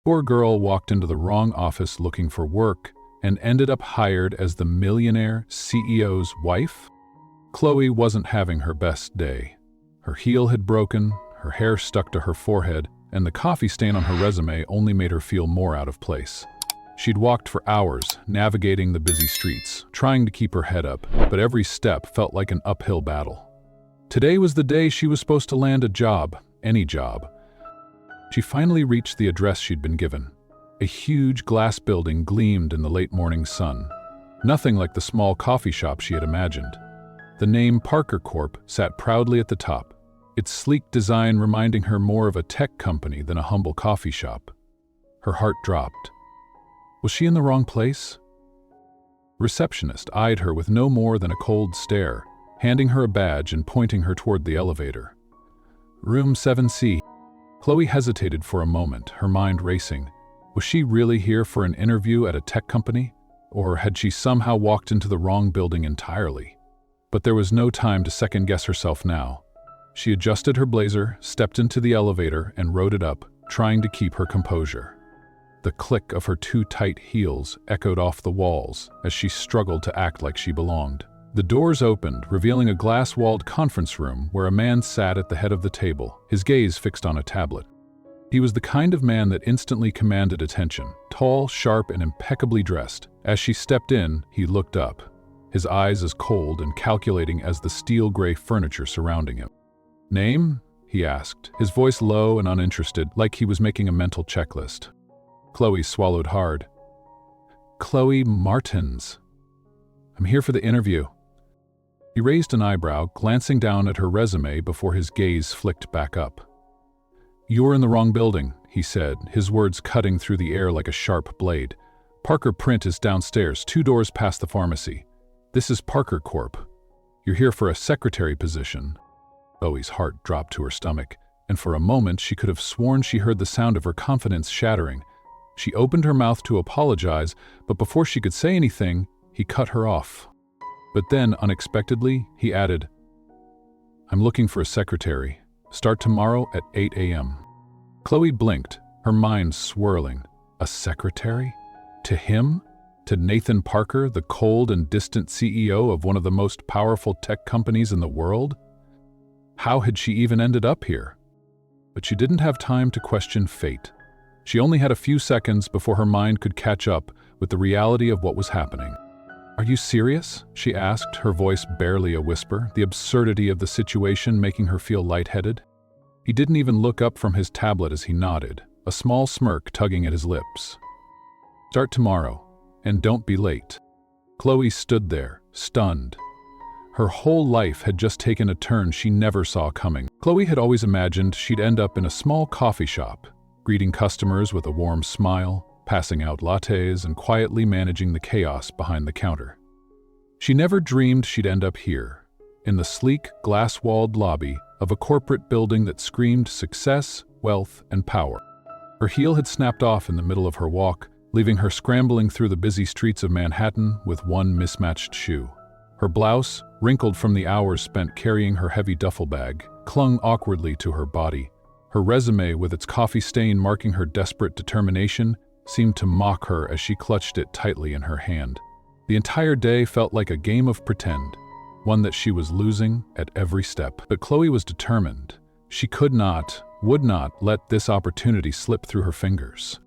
Poor girl walked into the wrong office looking for work and ended up hired as the millionaire CEO's wife. Chloe wasn't having her best day. Her heel had broken, her hair stuck to her forehead, and the coffee stain on her resume only made her feel more out of place. She'd walked for hours, navigating the busy streets, trying to keep her head up, but every step felt like an uphill battle. Today was the day she was supposed to land a job, any job. She finally reached the address she'd been given. A huge glass building gleamed in the late morning sun. Nothing like the small coffee shop she had imagined. The name Parker Corp sat proudly at the top, its sleek design reminding her more of a tech company than a humble coffee shop. Her heart dropped. Was she in the wrong place? Receptionist eyed her with no more than a cold stare, handing her a badge and pointing her toward the elevator. Room 7C. Chloe hesitated for a moment, her mind racing. Was she really here for an interview at a tech company? Or had she somehow walked into the wrong building entirely? But there was no time to second-guess herself now. She adjusted her blazer, stepped into the elevator, and rode it up, trying to keep her composure. The click of her too tight heels echoed off the walls as she struggled to act like she belonged. The doors opened, revealing a glass-walled conference room where a man sat at the head of the table, his gaze fixed on a tablet. He was the kind of man that instantly commanded attention, tall, sharp, and impeccably dressed. As she stepped in, he looked up, his eyes as cold and calculating as the steel-gray furniture surrounding him. "Name?" he asked, his voice low and uninterested, like he was making a mental checklist. Chloe swallowed hard. "Chloe Martins. I'm here for the interview." He raised an eyebrow, glancing down at her resume before his gaze flicked back up. "You're in the wrong building," he said, his words cutting through the air like a sharp blade. "Parker Print is downstairs, 2 doors past the pharmacy. This is Parker Corp. You're here for a secretary position." Chloe's heart dropped to her stomach, and for a moment she could have sworn she heard the sound of her confidence shattering. She opened her mouth to apologize, but before she could say anything, he cut her off. But then, unexpectedly, he added, "I'm looking for a secretary. Start tomorrow at 8 a.m. Chloe blinked, her mind swirling. A secretary? To him? To Nathan Parker, the cold and distant CEO of one of the most powerful tech companies in the world? How had she even ended up here? But she didn't have time to question fate. She only had a few seconds before her mind could catch up with the reality of what was happening. "Are you serious?" she asked, her voice barely a whisper, the absurdity of the situation making her feel lightheaded. He didn't even look up from his tablet as he nodded, a small smirk tugging at his lips. "Start tomorrow, and don't be late." Chloe stood there, stunned. Her whole life had just taken a turn she never saw coming. Chloe had always imagined she'd end up in a small coffee shop, greeting customers with a warm smile, passing out lattes, and quietly managing the chaos behind the counter. She never dreamed she'd end up here, in the sleek, glass-walled lobby of a corporate building that screamed success, wealth, and power. Her heel had snapped off in the middle of her walk, leaving her scrambling through the busy streets of Manhattan with one mismatched shoe. Her blouse, wrinkled from the hours spent carrying her heavy duffel bag, clung awkwardly to her body. Her resume, with its coffee stain marking her desperate determination, seemed to mock her as she clutched it tightly in her hand. The entire day felt like a game of pretend, one that she was losing at every step. But Chloe was determined. She could not, would not let this opportunity slip through her fingers.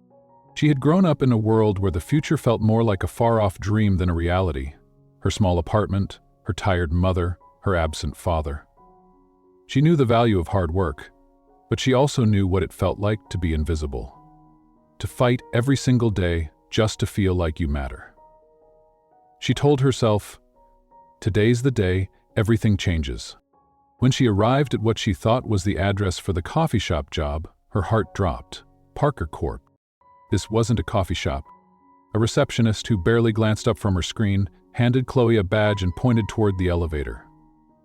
She had grown up in a world where the future felt more like a far-off dream than a reality. Her small apartment, her tired mother, her absent father. She knew the value of hard work, but she also knew what it felt like to be invisible. To fight every single day just to feel like you matter. She told herself, today's the day everything changes. When she arrived at what she thought was the address for the coffee shop job, her heart dropped. Parker Corp. This wasn't a coffee shop. A receptionist who barely glanced up from her screen handed Chloe a badge and pointed toward the elevator.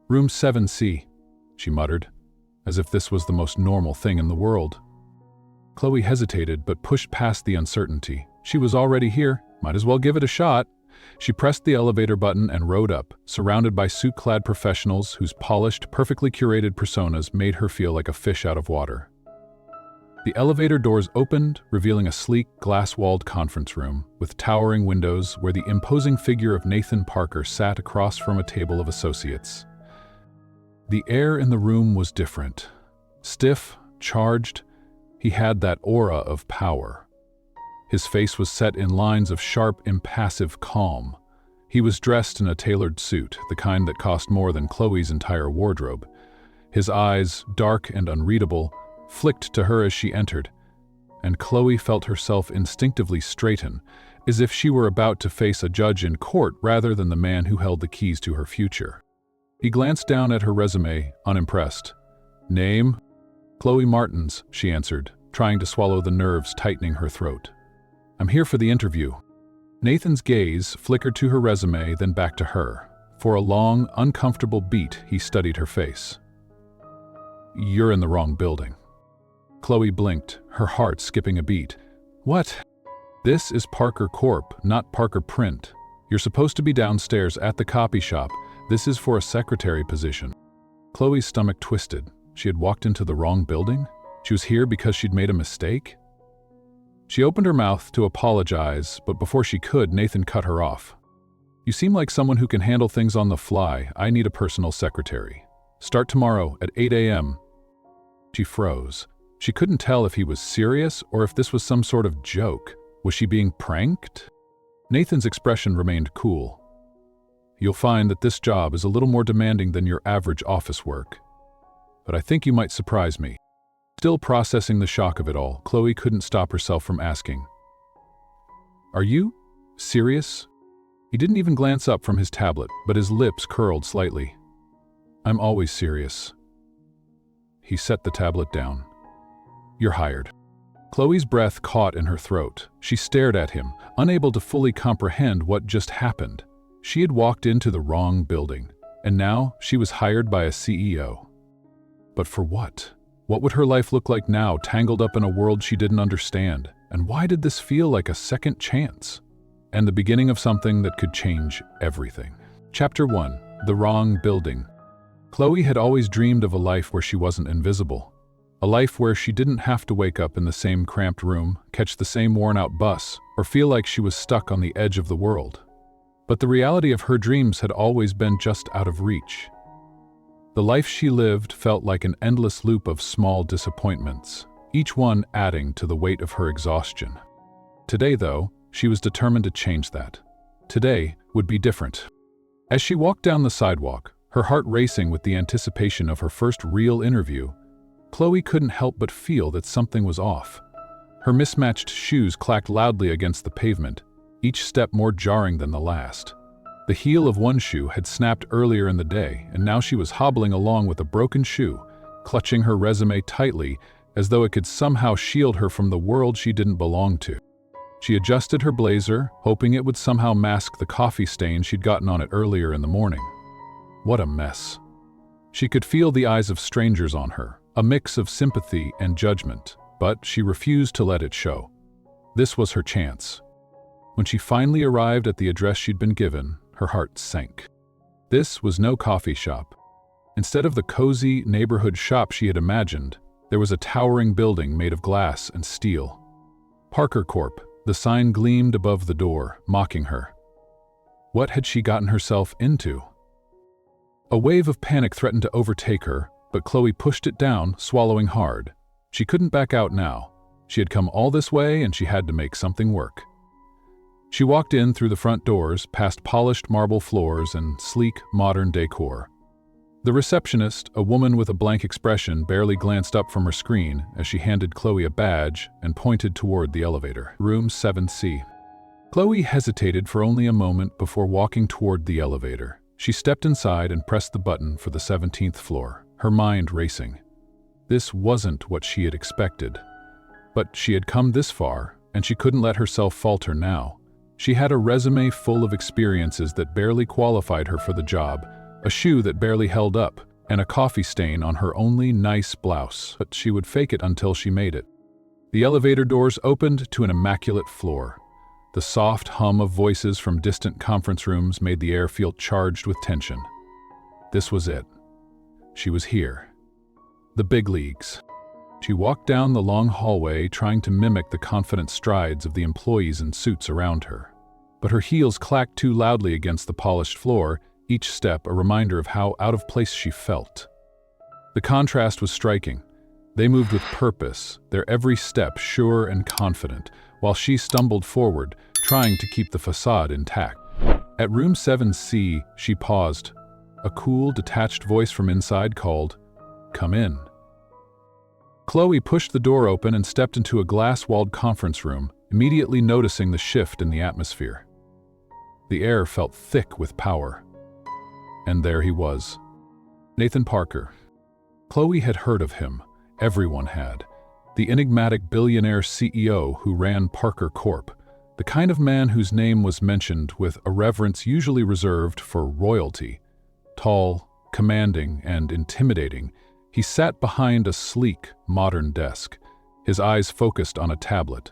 "Room 7C, she muttered, as if this was the most normal thing in the world. Chloe hesitated but pushed past the uncertainty. She was already here, might as well give it a shot. She pressed the elevator button and rode up, surrounded by suit-clad professionals whose polished, perfectly curated personas made her feel like a fish out of water. The elevator doors opened, revealing a sleek, glass-walled conference room with towering windows where the imposing figure of Nathan Parker sat across from a table of associates. The air in the room was different. Stiff, charged, he had that aura of power. His face was set in lines of sharp, impassive calm. He was dressed in a tailored suit, the kind that cost more than Chloe's entire wardrobe. His eyes, dark and unreadable, flicked to her as she entered, and Chloe felt herself instinctively straighten, as if she were about to face a judge in court rather than the man who held the keys to her future. He glanced down at her resume, unimpressed. "Name?" "Chloe Martins," she answered, trying to swallow the nerves tightening her throat. "I'm here for the interview." Nathan's gaze flickered to her resume, then back to her. For a long, uncomfortable beat, he studied her face. "You're in the wrong building." Chloe blinked, her heart skipping a beat. "What?" "This is Parker Corp, not Parker Print. You're supposed to be downstairs at the copy shop. This is for a secretary position." Chloe's stomach twisted. She had walked into the wrong building? She was here because she'd made a mistake? She opened her mouth to apologize, but before she could, Nathan cut her off. "You seem like someone who can handle things on the fly. I need a personal secretary. Start tomorrow at 8 a.m. She froze. She couldn't tell if he was serious or if this was some sort of joke. Was she being pranked? Nathan's expression remained cool. "You'll find that this job is a little more demanding than your average office work. But I think you might surprise me." Still processing the shock of it all, Chloe couldn't stop herself from asking, "Are you serious?" He didn't even glance up from his tablet, but his lips curled slightly. "I'm always serious." He set the tablet down. "You're hired." Chloe's breath caught in her throat. She stared at him, unable to fully comprehend what just happened. She had walked into the wrong building, and now she was hired by a CEO. But for what? What would her life look like now, tangled up in a world she didn't understand? And why did this feel like a second chance? And the beginning of something that could change everything. Chapter 1. The Wrong Building. Chloe had always dreamed of a life where she wasn't invisible. A life where she didn't have to wake up in the same cramped room, catch the same worn-out bus, or feel like she was stuck on the edge of the world. But the reality of her dreams had always been just out of reach. The life she lived felt like an endless loop of small disappointments, each one adding to the weight of her exhaustion. Today, though, she was determined to change that. Today would be different. As she walked down the sidewalk, her heart racing with the anticipation of her first real interview, Chloe couldn't help but feel that something was off. Her mismatched shoes clacked loudly against the pavement, each step more jarring than the last. The heel of one shoe had snapped earlier in the day, and now she was hobbling along with a broken shoe, clutching her resume tightly as though it could somehow shield her from the world she didn't belong to. She adjusted her blazer, hoping it would somehow mask the coffee stain she'd gotten on it earlier in the morning. What a mess. She could feel the eyes of strangers on her, a mix of sympathy and judgment, but she refused to let it show. This was her chance. When she finally arrived at the address she'd been given, her heart sank. This was no coffee shop. Instead of the cozy neighborhood shop she had imagined, there was a towering building made of glass and steel. Parker Corp. The sign gleamed above the door, mocking her. What had she gotten herself into? A wave of panic threatened to overtake her, but Chloe pushed it down, swallowing hard. She couldn't back out now. She had come all this way and she had to make something work. She walked in through the front doors, past polished marble floors and sleek, modern decor. The receptionist, a woman with a blank expression, barely glanced up from her screen as she handed Chloe a badge and pointed toward the elevator. Room 7C. Chloe hesitated for only a moment before walking toward the elevator. She stepped inside and pressed the button for the 17th floor, her mind racing. This wasn't what she had expected. But she had come this far, and she couldn't let herself falter now. She had a resume full of experiences that barely qualified her for the job, a shoe that barely held up, and a coffee stain on her only nice blouse, but she would fake it until she made it. The elevator doors opened to an immaculate floor. The soft hum of voices from distant conference rooms made the air feel charged with tension. This was it. She was here. The big leagues. She walked down the long hallway, trying to mimic the confident strides of the employees in suits around her. But her heels clacked too loudly against the polished floor, each step a reminder of how out of place she felt. The contrast was striking. They moved with purpose, their every step sure and confident, while she stumbled forward, trying to keep the facade intact. At room 7C, she paused. A cool, detached voice from inside called, "Come in." Chloe pushed the door open and stepped into a glass-walled conference room, immediately noticing the shift in the atmosphere. The air felt thick with power. And there he was. Nathan Parker. Chloe had heard of him. Everyone had. The enigmatic billionaire CEO who ran Parker Corp. The kind of man whose name was mentioned with a reverence usually reserved for royalty. Tall, commanding, and intimidating, he sat behind a sleek, modern desk, his eyes focused on a tablet.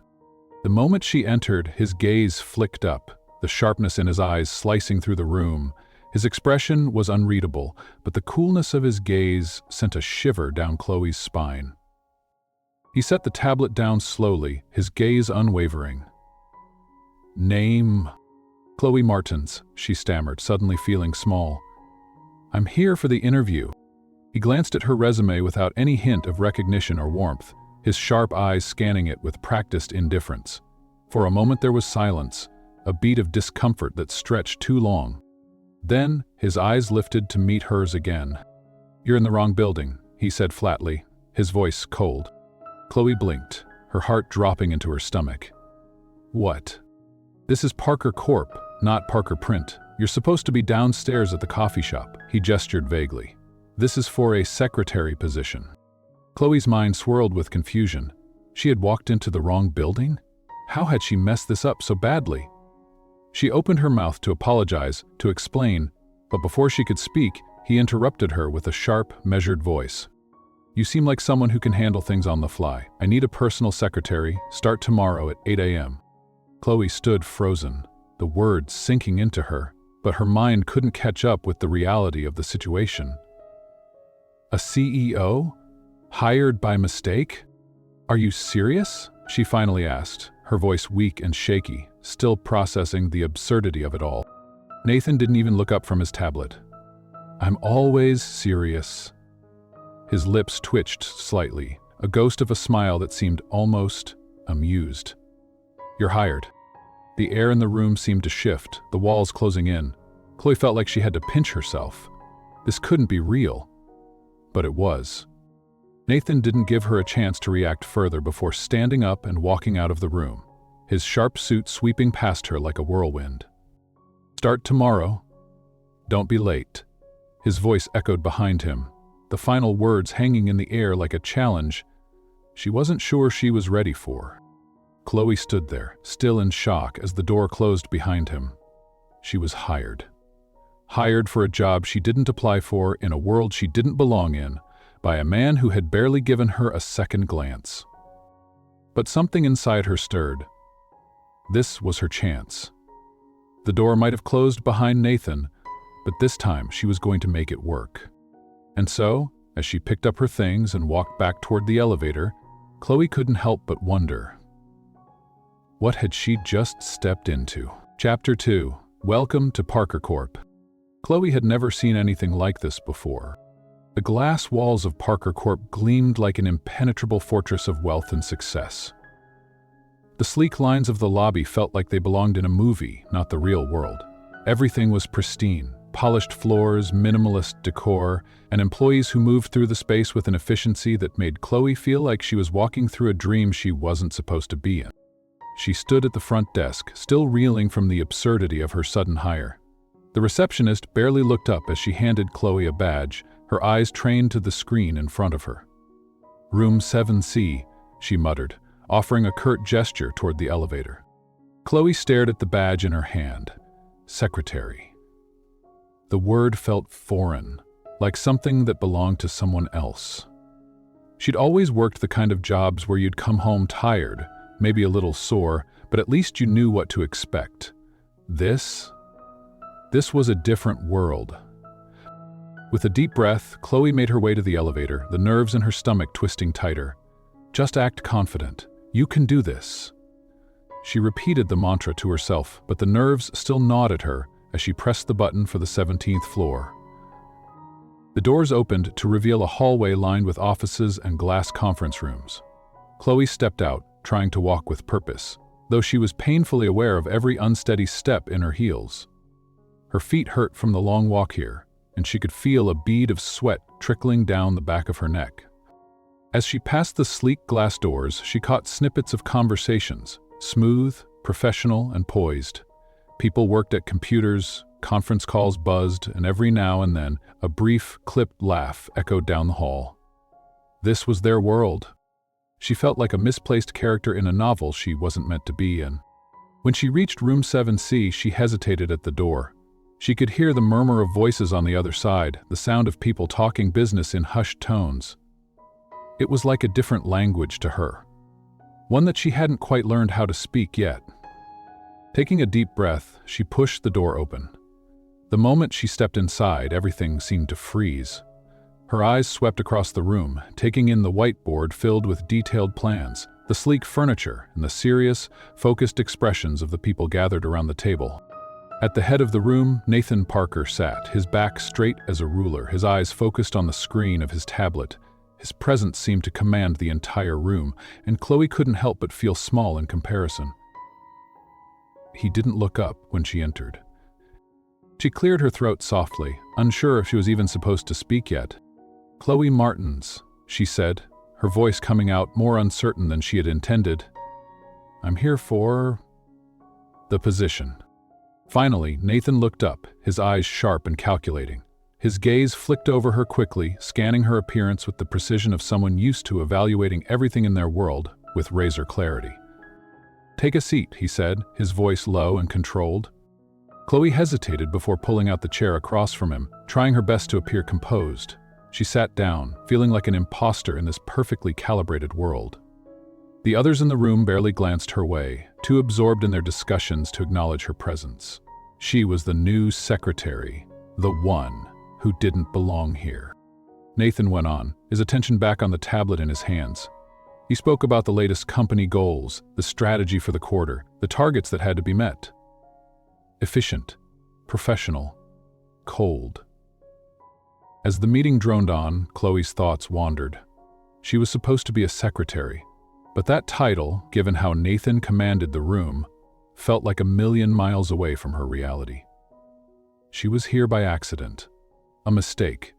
The moment she entered, his gaze flicked up, the sharpness in his eyes slicing through the room. His expression was unreadable, but the coolness of his gaze sent a shiver down Chloe's spine. He set the tablet down slowly, his gaze unwavering. "Name?" "Chloe Martins," she stammered, suddenly feeling small. "I'm here for the interview." He glanced at her resume without any hint of recognition or warmth, his sharp eyes scanning it with practiced indifference. For a moment there was silence, a beat of discomfort that stretched too long. Then, his eyes lifted to meet hers again. "You're in the wrong building," he said flatly, his voice cold. Chloe blinked, her heart dropping into her stomach. "What?" "This is Parker Corp, not Parker Print. You're supposed to be downstairs at the coffee shop," he gestured vaguely. "This is for a secretary position." Chloe's mind swirled with confusion. She had walked into the wrong building? How had she messed this up so badly? She opened her mouth to apologize, to explain, but before she could speak, he interrupted her with a sharp, measured voice. "You seem like someone who can handle things on the fly. I need a personal secretary. Start tomorrow at 8 a.m. Chloe stood frozen, the words sinking into her, but her mind couldn't catch up with the reality of the situation. "A CEO? Hired by mistake? Are you serious?" she finally asked, her voice weak and shaky, still processing the absurdity of it all. Nathan didn't even look up from his tablet. "I'm always serious." His lips twitched slightly, a ghost of a smile that seemed almost amused. "You're hired." The air in the room seemed to shift, the walls closing in. Chloe felt like she had to pinch herself. This couldn't be real. But it was. Nathan didn't give her a chance to react further before standing up and walking out of the room, his sharp suit sweeping past her like a whirlwind. "Start tomorrow. Don't be late." His voice echoed behind him, the final words hanging in the air like a challenge she wasn't sure she was ready for. Chloe stood there, still in shock as the door closed behind him. She was hired. Hired for a job she didn't apply for in a world she didn't belong in, by a man who had barely given her a second glance. But something inside her stirred. This was her chance. The door might have closed behind Nathan, but this time she was going to make it work. And so, as she picked up her things and walked back toward the elevator, Chloe couldn't help but wonder. What had she just stepped into? Chapter 2. Welcome to Parker Corp. Chloe had never seen anything like this before. The glass walls of Parker Corp gleamed like an impenetrable fortress of wealth and success. The sleek lines of the lobby felt like they belonged in a movie, not the real world. Everything was pristine. Polished floors, minimalist decor, and employees who moved through the space with an efficiency that made Chloe feel like she was walking through a dream she wasn't supposed to be in. She stood at the front desk, still reeling from the absurdity of her sudden hire. The receptionist barely looked up as she handed Chloe a badge, her eyes trained to the screen in front of her. "Room 7C, she muttered, offering a curt gesture toward the elevator. Chloe stared at the badge in her hand. Secretary. The word felt foreign, like something that belonged to someone else. She'd always worked the kind of jobs where you'd come home tired, maybe a little sore, but at least you knew what to expect. This was a different world. With a deep breath, Chloe made her way to the elevator, the nerves in her stomach twisting tighter. Just act confident. You can do this." She repeated the mantra to herself, but the nerves still gnawed at her as she pressed the button for the 17th floor. The doors opened to reveal a hallway lined with offices and glass conference rooms. Chloe stepped out, trying to walk with purpose, though she was painfully aware of every unsteady step in her heels. Her feet hurt from the long walk here, and she could feel a bead of sweat trickling down the back of her neck. As she passed the sleek glass doors, she caught snippets of conversations, smooth, professional, and poised. People worked at computers, conference calls buzzed, and every now and then, a brief, clipped laugh echoed down the hall. This was their world. She felt like a misplaced character in a novel she wasn't meant to be in. When she reached room 7C, she hesitated at the door. She could hear the murmur of voices on the other side, the sound of people talking business in hushed tones. It was like a different language to her, one that she hadn't quite learned how to speak yet. Taking a deep breath, she pushed the door open. The moment she stepped inside, everything seemed to freeze. Her eyes swept across the room, taking in the whiteboard filled with detailed plans, the sleek furniture, and the serious, focused expressions of the people gathered around the table. At the head of the room, Nathan Parker sat, his back straight as a ruler, his eyes focused on the screen of his tablet. His presence seemed to command the entire room, and Chloe couldn't help but feel small in comparison. He didn't look up when she entered. She cleared her throat softly, unsure if she was even supposed to speak yet. "Chloe Martins," she said, her voice coming out more uncertain than she had intended. "I'm here for the position." Finally, Nathan looked up, his eyes sharp and calculating. His gaze flicked over her quickly, scanning her appearance with the precision of someone used to evaluating everything in their world with razor clarity. "Take a seat," he said, his voice low and controlled. Chloe hesitated before pulling out the chair across from him, trying her best to appear composed. She sat down, feeling like an imposter in this perfectly calibrated world. The others in the room barely glanced her way, too absorbed in their discussions to acknowledge her presence. She was the new secretary, the one who didn't belong here. Nathan went on, his attention back on the tablet in his hands. He spoke about the latest company goals, the strategy for the quarter, the targets that had to be met. Efficient, professional, cold. As the meeting droned on, Chloe's thoughts wandered. She was supposed to be a secretary, but that title, given how Nathan commanded the room, felt like a million miles away from her reality. She was here by accident, a mistake.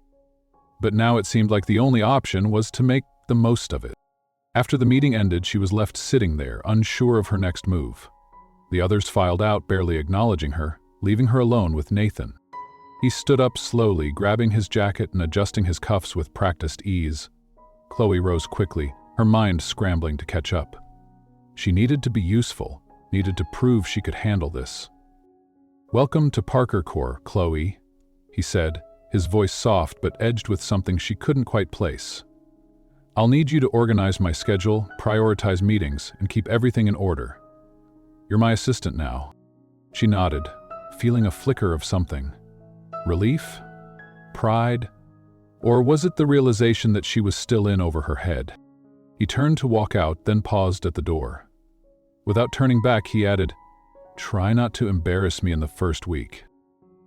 But now it seemed like the only option was to make the most of it. After the meeting ended, she was left sitting there, unsure of her next move. The others filed out, barely acknowledging her, leaving her alone with Nathan. He stood up slowly, grabbing his jacket and adjusting his cuffs with practiced ease. Chloe rose quickly, her mind scrambling to catch up. She needed to be useful, needed to prove she could handle this. "Welcome to Parker Corp, Chloe," he said, his voice soft but edged with something she couldn't quite place. "I'll need you to organize my schedule, prioritize meetings, and keep everything in order. You're my assistant now." She nodded, feeling a flicker of something. Relief? Pride? Or was it the realization that she was still in over her head? He turned to walk out, then paused at the door. Without turning back, he added, "Try not to embarrass me in the first week."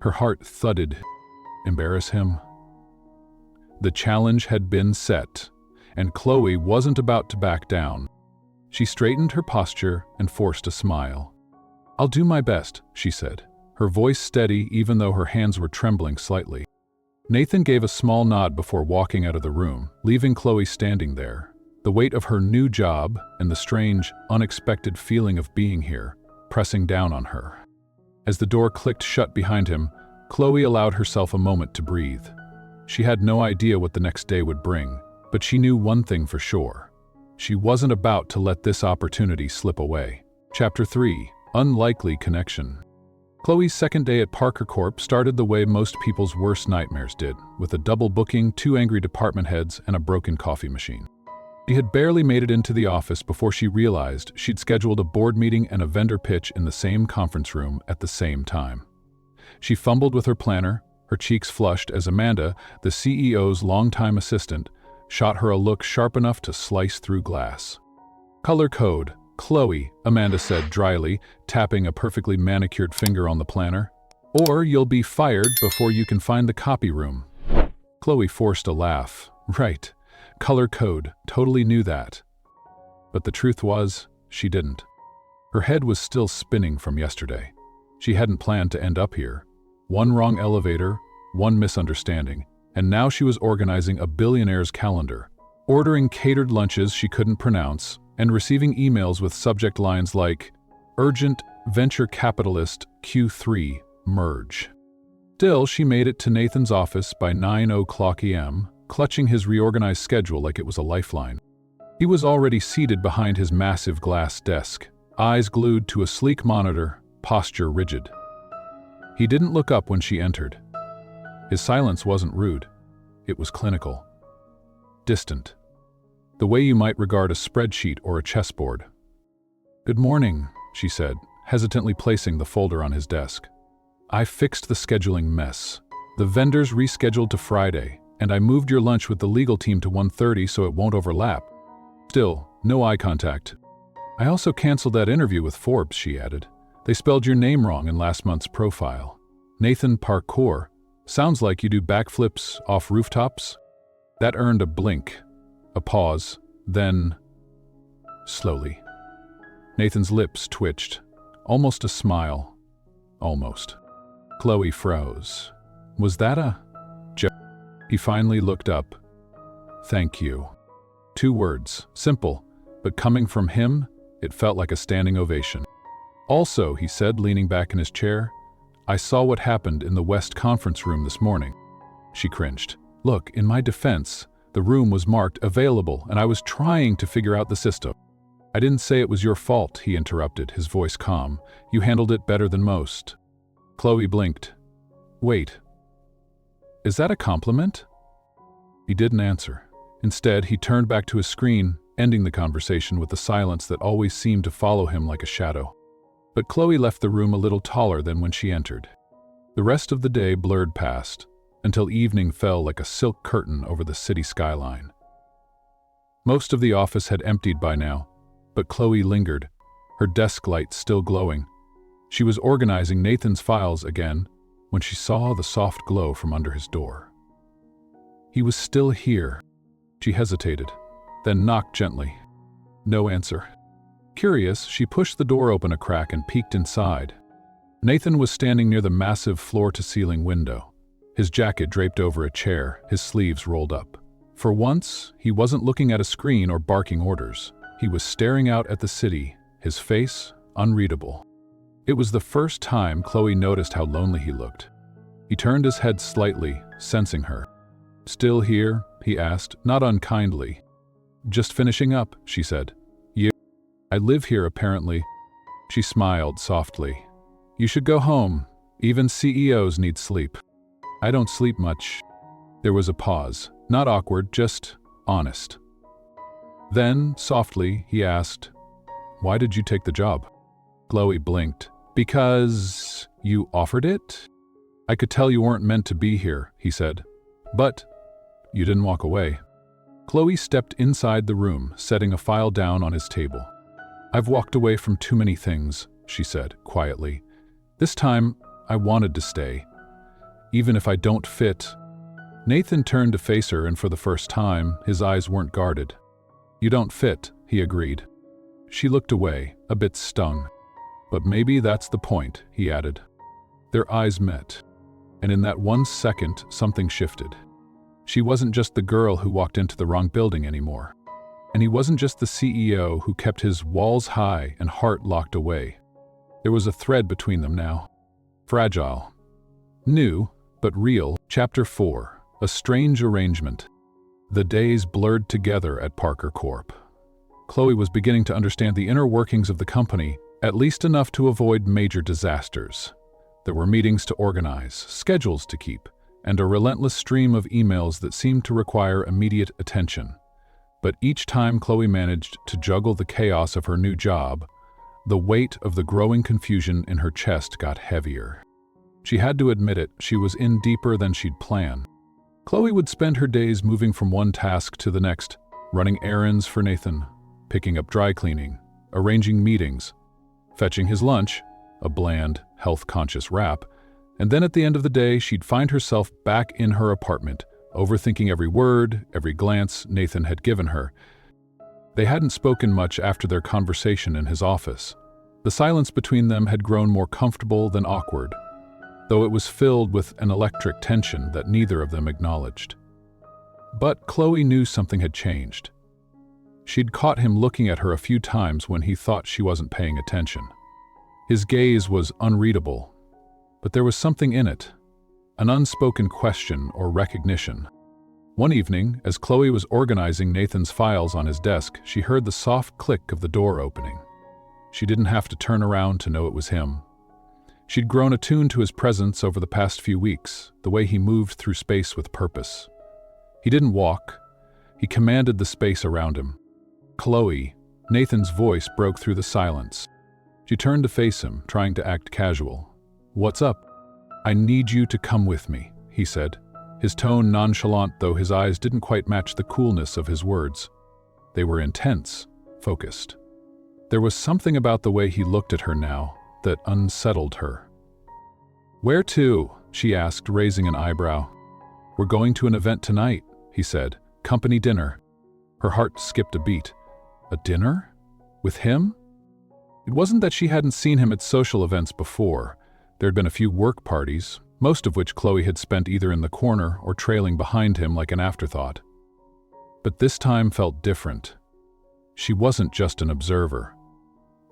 Her heart thudded. Embarrass him? The challenge had been set, and Chloe wasn't about to back down. She straightened her posture and forced a smile. "I'll do my best," she said, her voice steady even though her hands were trembling slightly. Nathan gave a small nod before walking out of the room, leaving Chloe standing there, the weight of her new job and the strange, unexpected feeling of being here pressing down on her. As the door clicked shut behind him, Chloe allowed herself a moment to breathe. She had no idea what the next day would bring, but she knew one thing for sure. She wasn't about to let this opportunity slip away. Chapter 3: Unlikely Connection. Chloe's second day at Parker Corp started the way most people's worst nightmares did, with a double booking, 2 angry department heads, and a broken coffee machine. She had barely made it into the office before she realized she'd scheduled a board meeting and a vendor pitch in the same conference room at the same time. She fumbled with her planner, her cheeks flushed as Amanda, the CEO's longtime assistant, shot her a look sharp enough to slice through glass. "Color code, Chloe," Amanda said dryly, tapping a perfectly manicured finger on the planner. "Or you'll be fired before you can find the copy room." Chloe forced a laugh. Right, color code, totally knew that. But the truth was, she didn't. Her head was still spinning from yesterday. She hadn't planned to end up here. One wrong elevator, one misunderstanding, and now she was organizing a billionaire's calendar, ordering catered lunches she couldn't pronounce, and receiving emails with subject lines like, "Urgent Venture Capitalist Q3 Merge." Still, she made it to Nathan's office by 9:00 a.m., clutching his reorganized schedule like it was a lifeline. He was already seated behind his massive glass desk, eyes glued to a sleek monitor, posture rigid. He didn't look up when she entered. His silence wasn't rude. It was clinical. Distant. The way you might regard a spreadsheet or a chessboard. "Good morning," she said, hesitantly placing the folder on his desk. "I fixed the scheduling mess. The vendors rescheduled to Friday, and I moved your lunch with the legal team to 1:30 so it won't overlap." Still, no eye contact. "I also canceled that interview with Forbes," she added. "They spelled your name wrong in last month's profile. Nathan Parker. Sounds like you do backflips off rooftops?" That earned a blink, a pause, then, slowly. Nathan's lips twitched, almost a smile. Almost. Chloe froze. Was that a joke? He finally looked up. "Thank you." 2 words, simple, but coming from him, it felt like a standing ovation. "Also," he said, leaning back in his chair, "I saw what happened in the West conference room this morning." She cringed. "Look, in my defense, the room was marked available, and I was trying to figure out the system." "I didn't say it was your fault," he interrupted, his voice calm. "You handled it better than most." Chloe blinked. "Wait. Is that a compliment?" He didn't answer. Instead, he turned back to his screen, ending the conversation with the silence that always seemed to follow him like a shadow. But Chloe left the room a little taller than when she entered. The rest of the day blurred past, until evening fell like a silk curtain over the city skyline. Most of the office had emptied by now, but Chloe lingered, her desk light still glowing. She was organizing Nathan's files again when she saw the soft glow from under his door. He was still here. She hesitated, then knocked gently. No answer. Curious, she pushed the door open a crack and peeked inside. Nathan was standing near the massive floor-to-ceiling window, his jacket draped over a chair, his sleeves rolled up. For once, he wasn't looking at a screen or barking orders. He was staring out at the city, his face unreadable. It was the first time Chloe noticed how lonely he looked. He turned his head slightly, sensing her. "Still here?" he asked, not unkindly. "Just finishing up," she said. "You?" "I live here, apparently." She smiled softly. "You should go home. Even CEOs need sleep." "I don't sleep much." There was a pause, not awkward, just honest. Then, softly, he asked, "Why did you take the job?" Chloe blinked. "Because you offered it?" "I could tell you weren't meant to be here," he said. "But you didn't walk away." Chloe stepped inside the room, setting a file down on his table. "I've walked away from too many things," she said, quietly. "This time, I wanted to stay. Even if I don't fit." Nathan turned to face her, and for the first time, his eyes weren't guarded. "You don't fit," he agreed. She looked away, a bit stung. "But maybe that's the point," he added. Their eyes met, and in that 1 second, something shifted. She wasn't just the girl who walked into the wrong building anymore. And he wasn't just the CEO who kept his walls high and heart locked away. There was a thread between them now. Fragile. New, but real. Chapter 4. A strange arrangement. The days blurred together at Parker Corp. Chloe was beginning to understand the inner workings of the company, at least enough to avoid major disasters. There were meetings to organize, schedules to keep, and a relentless stream of emails that seemed to require immediate attention. But each time Chloe managed to juggle the chaos of her new job, the weight of the growing confusion in her chest got heavier. She had to admit it, she was in deeper than she'd planned. Chloe would spend her days moving from one task to the next, running errands for Nathan, picking up dry cleaning, arranging meetings, fetching his lunch, a bland, health-conscious wrap, and then at the end of the day, she'd find herself back in her apartment, overthinking every word, every glance Nathan had given her. They hadn't spoken much after their conversation in his office. The silence between them had grown more comfortable than awkward, though it was filled with an electric tension that neither of them acknowledged. But Chloe knew something had changed. She'd caught him looking at her a few times when he thought she wasn't paying attention. His gaze was unreadable, but there was something in it, an unspoken question or recognition. One evening, as Chloe was organizing Nathan's files on his desk, she heard the soft click of the door opening. She didn't have to turn around to know it was him. She'd grown attuned to his presence over the past few weeks, the way he moved through space with purpose. He didn't walk, he commanded the space around him. "Chloe," Nathan's voice broke through the silence. She turned to face him, trying to act casual. "What's up?" "I need you to come with me," he said, his tone nonchalant though his eyes didn't quite match the coolness of his words. They were intense, focused. There was something about the way he looked at her now that unsettled her. "Where to?" she asked, raising an eyebrow. "We're going to an event tonight," he said. "Company dinner." Her heart skipped a beat. A dinner? With him? It wasn't that she hadn't seen him at social events before. There had been a few work parties, most of which Chloe had spent either in the corner or trailing behind him like an afterthought. But this time felt different. She wasn't just an observer.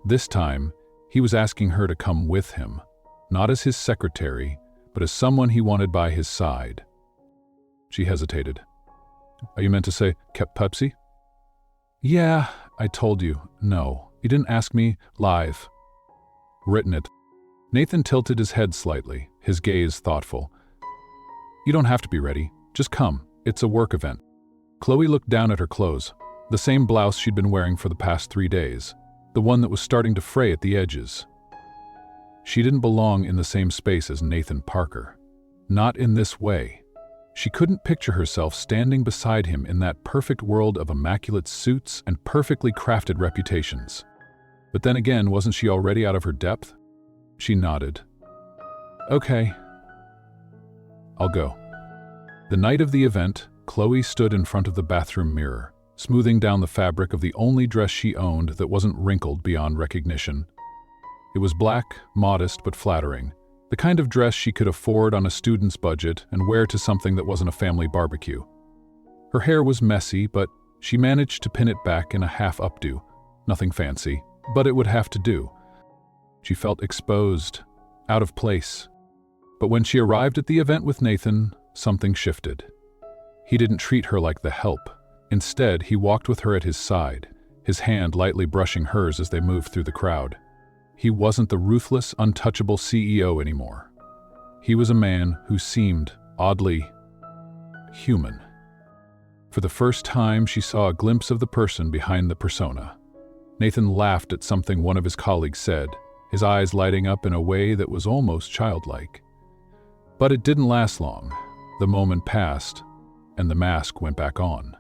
This time, he was asking her to come with him, not as his secretary, but as someone he wanted by his side. She hesitated. "Are you meant to say, kept Pepsi?" "Yeah, I told you. No, you didn't ask me live." "Written it." Nathan tilted his head slightly, his gaze thoughtful. "You don't have to be ready. Just come. It's a work event." Chloe looked down at her clothes, the same blouse she'd been wearing for the past 3 days, the one that was starting to fray at the edges. She didn't belong in the same space as Nathan Parker. Not in this way. She couldn't picture herself standing beside him in that perfect world of immaculate suits and perfectly crafted reputations. But then again, wasn't she already out of her depth? She nodded. "Okay, I'll go." The night of the event, Chloe stood in front of the bathroom mirror, smoothing down the fabric of the only dress she owned that wasn't wrinkled beyond recognition. It was black, modest but flattering, the kind of dress she could afford on a student's budget and wear to something that wasn't a family barbecue. Her hair was messy, but she managed to pin it back in a half updo. Nothing fancy, but it would have to do. She felt exposed, out of place. But when she arrived at the event with Nathan, something shifted. He didn't treat her like the help. Instead, he walked with her at his side, his hand lightly brushing hers as they moved through the crowd. He wasn't the ruthless, untouchable CEO anymore. He was a man who seemed, oddly, human. For the first time, she saw a glimpse of the person behind the persona. Nathan laughed at something one of his colleagues said, his eyes lighting up in a way that was almost childlike. But it didn't last long. The moment passed, and the mask went back on.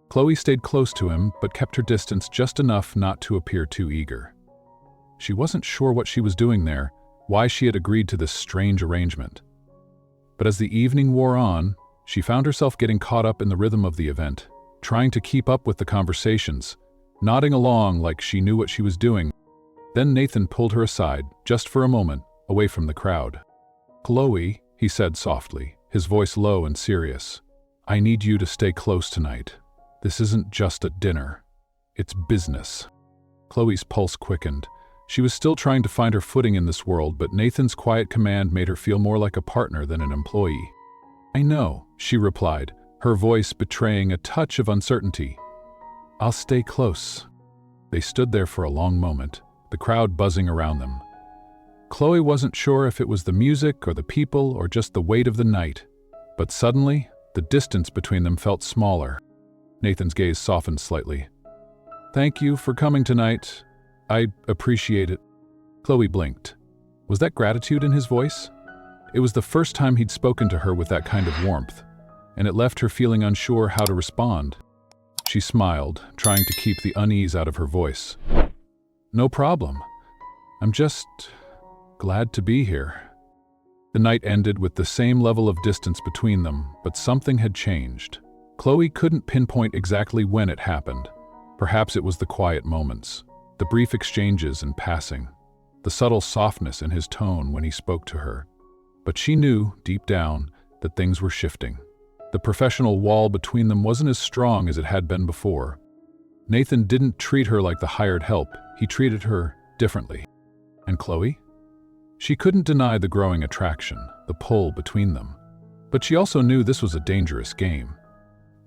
Chloe stayed close to him, but kept her distance just enough not to appear too eager. She wasn't sure what she was doing there, why she had agreed to this strange arrangement. But as the evening wore on, she found herself getting caught up in the rhythm of the event, trying to keep up with the conversations, nodding along like she knew what she was doing. Then Nathan pulled her aside, just for a moment, away from the crowd. "Chloe," he said softly, his voice low and serious, "I need you to stay close tonight. This isn't just a dinner. It's business." Chloe's pulse quickened. She was still trying to find her footing in this world, but Nathan's quiet command made her feel more like a partner than an employee. "I know," she replied, her voice betraying a touch of uncertainty. "I'll stay close." They stood there for a long moment, the crowd buzzing around them. Chloe wasn't sure if it was the music or the people or just the weight of the night, but suddenly, the distance between them felt smaller. Nathan's gaze softened slightly. "Thank you for coming tonight. I appreciate it." Chloe blinked. Was that gratitude in his voice? It was the first time he'd spoken to her with that kind of warmth. and it left her feeling unsure how to respond. She smiled, trying to keep the unease out of her voice. "No problem. I'm just glad to be here." The night ended with the same level of distance between them, but something had changed. Chloe couldn't pinpoint exactly when it happened. Perhaps it was the quiet moments, the brief exchanges in passing, the subtle softness in his tone when he spoke to her. But she knew, deep down, that things were shifting. The professional wall between them wasn't as strong as it had been before. Nathan didn't treat her like the hired help, he treated her differently. And Chloe? She couldn't deny the growing attraction, the pull between them. But she also knew this was a dangerous game.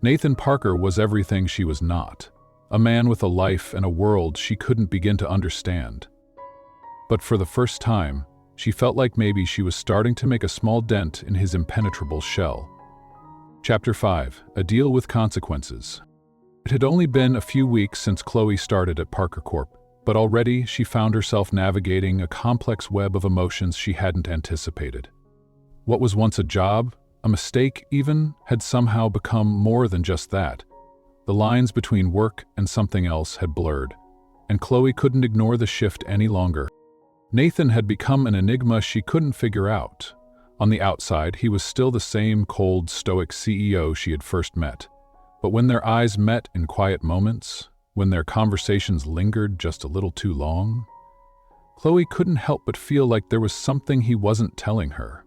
Nathan Parker was everything she was not, a man with a life and a world she couldn't begin to understand. But for the first time, she felt like maybe she was starting to make a small dent in his impenetrable shell. Chapter 5: A Deal with Consequences. It had only been a few weeks since Chloe started at Parker Corp, but already she found herself navigating a complex web of emotions she hadn't anticipated. What was once a job, a mistake even, had somehow become more than just that. The lines between work and something else had blurred, and Chloe couldn't ignore the shift any longer. Nathan had become an enigma she couldn't figure out. On the outside, he was still the same cold, stoic CEO she had first met. But when their eyes met in quiet moments, when their conversations lingered just a little too long, Chloe couldn't help but feel like there was something he wasn't telling her.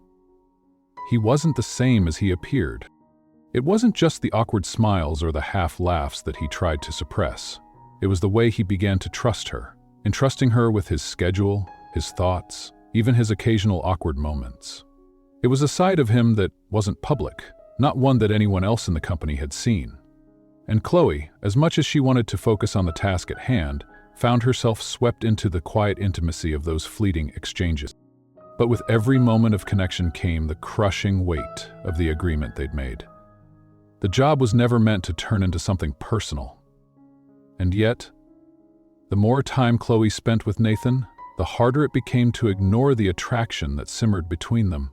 He wasn't the same as he appeared. It wasn't just the awkward smiles or the half-laughs that he tried to suppress. It was the way he began to trust her, entrusting her with his schedule, his thoughts, even his occasional awkward moments. It was a side of him that wasn't public, not one that anyone else in the company had seen. And Chloe, as much as she wanted to focus on the task at hand, found herself swept into the quiet intimacy of those fleeting exchanges. But with every moment of connection came the crushing weight of the agreement they'd made. The job was never meant to turn into something personal. And yet, the more time Chloe spent with Nathan, the harder it became to ignore the attraction that simmered between them.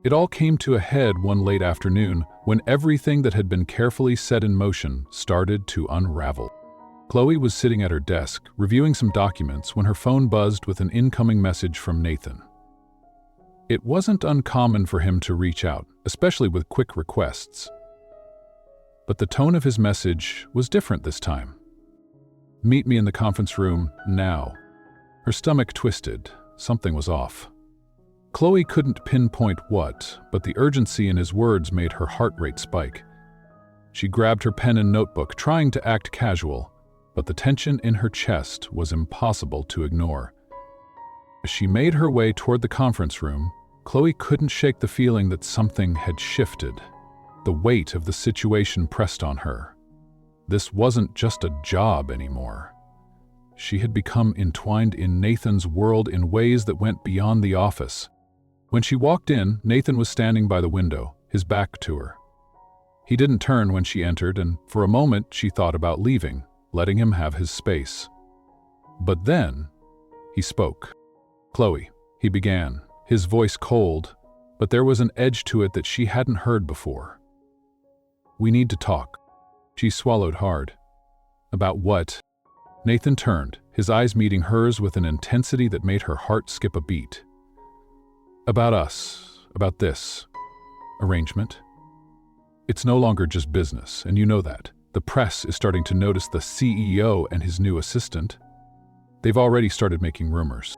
It all came to a head one late afternoon when everything that had been carefully set in motion started to unravel. Chloe was sitting at her desk, reviewing some documents, when her phone buzzed with an incoming message from Nathan. It wasn't uncommon for him to reach out, especially with quick requests. But the tone of his message was different this time. "Meet me in the conference room now." Her stomach twisted. Something was off. Chloe couldn't pinpoint what, but the urgency in his words made her heart rate spike. She grabbed her pen and notebook, trying to act casual, but the tension in her chest was impossible to ignore. As she made her way toward the conference room, Chloe couldn't shake the feeling that something had shifted. The weight of the situation pressed on her. This wasn't just a job anymore. She had become entwined in Nathan's world in ways that went beyond the office. When she walked in, Nathan was standing by the window, his back to her. He didn't turn when she entered, and for a moment she thought about leaving, letting him have his space. But then, he spoke. "Chloe," he began, his voice cold, but there was an edge to it that she hadn't heard before. "We need to talk." She swallowed hard. "About what?" Nathan turned, his eyes meeting hers with an intensity that made her heart skip a beat. "About us, about this arrangement. It's no longer just business, and you know that. The press is starting to notice the CEO and his new assistant. They've already started making rumors."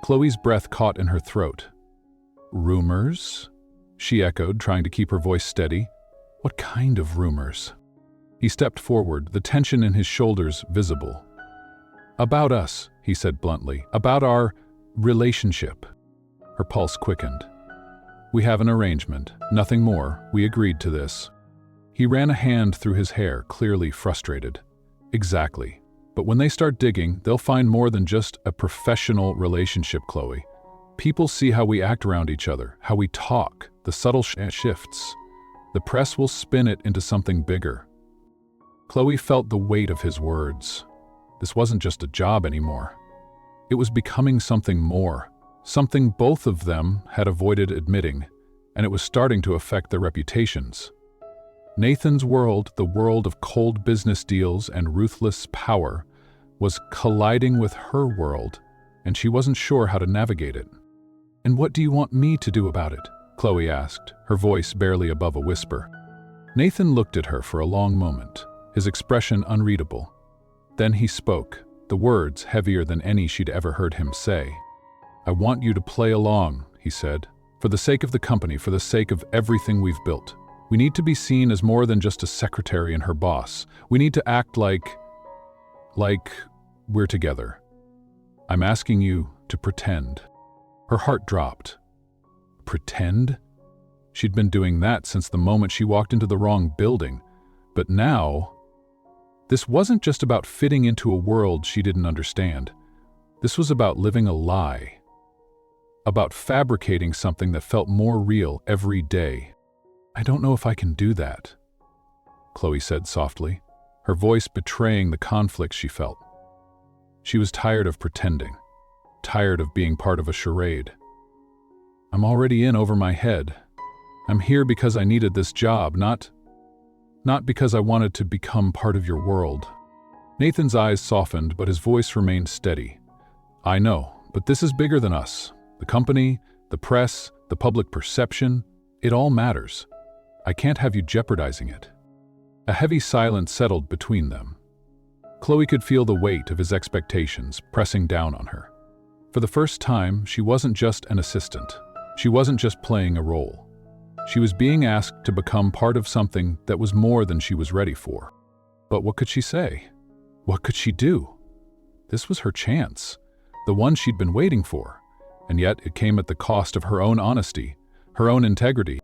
Chloe's breath caught in her throat. "Rumors?" she echoed, trying to keep her voice steady. "What kind of rumors?" He stepped forward, the tension in his shoulders visible. "About us," he said bluntly. "About our relationship." Her pulse quickened. "We have an arrangement, nothing more. We agreed to this." He ran a hand through his hair, clearly frustrated. "Exactly. But when they start digging, they'll find more than just a professional relationship, Chloe. People see how we act around each other, how we talk, the subtle shifts. The press will spin it into something bigger." Chloe felt the weight of his words. This wasn't just a job anymore. It was becoming something more, something both of them had avoided admitting, and it was starting to affect their reputations. Nathan's world, the world of cold business deals and ruthless power, was colliding with her world, and she wasn't sure how to navigate it. "And what do you want me to do about it?" Chloe asked, her voice barely above a whisper. Nathan looked at her for a long moment, his expression unreadable. Then he spoke, the words heavier than any she'd ever heard him say. "I want you to play along," he said, "for the sake of the company, for the sake of everything we've built. We need to be seen as more than just a secretary and her boss. We need to act like we're together. I'm asking you to pretend." Her heart dropped. Pretend? She'd been doing that since the moment she walked into the wrong building. But now, this wasn't just about fitting into a world she didn't understand. This was about living a lie. About fabricating something that felt more real every day. "I don't know if I can do that," Chloe said softly, her voice betraying the conflict she felt. She was tired of pretending, tired of being part of a charade. "I'm already in over my head. I'm here because I needed this job, not because I wanted to become part of your world." Nathan's eyes softened, but his voice remained steady. "I know, but this is bigger than us. The company, the press, the public perception, it all matters. I can't have you jeopardizing it." A heavy silence settled between them. Chloe could feel the weight of his expectations pressing down on her. For the first time, she wasn't just an assistant. She wasn't just playing a role. She was being asked to become part of something that was more than she was ready for. But what could she say? What could she do? This was her chance, the one she'd been waiting for, and yet it came at the cost of her own honesty, her own integrity.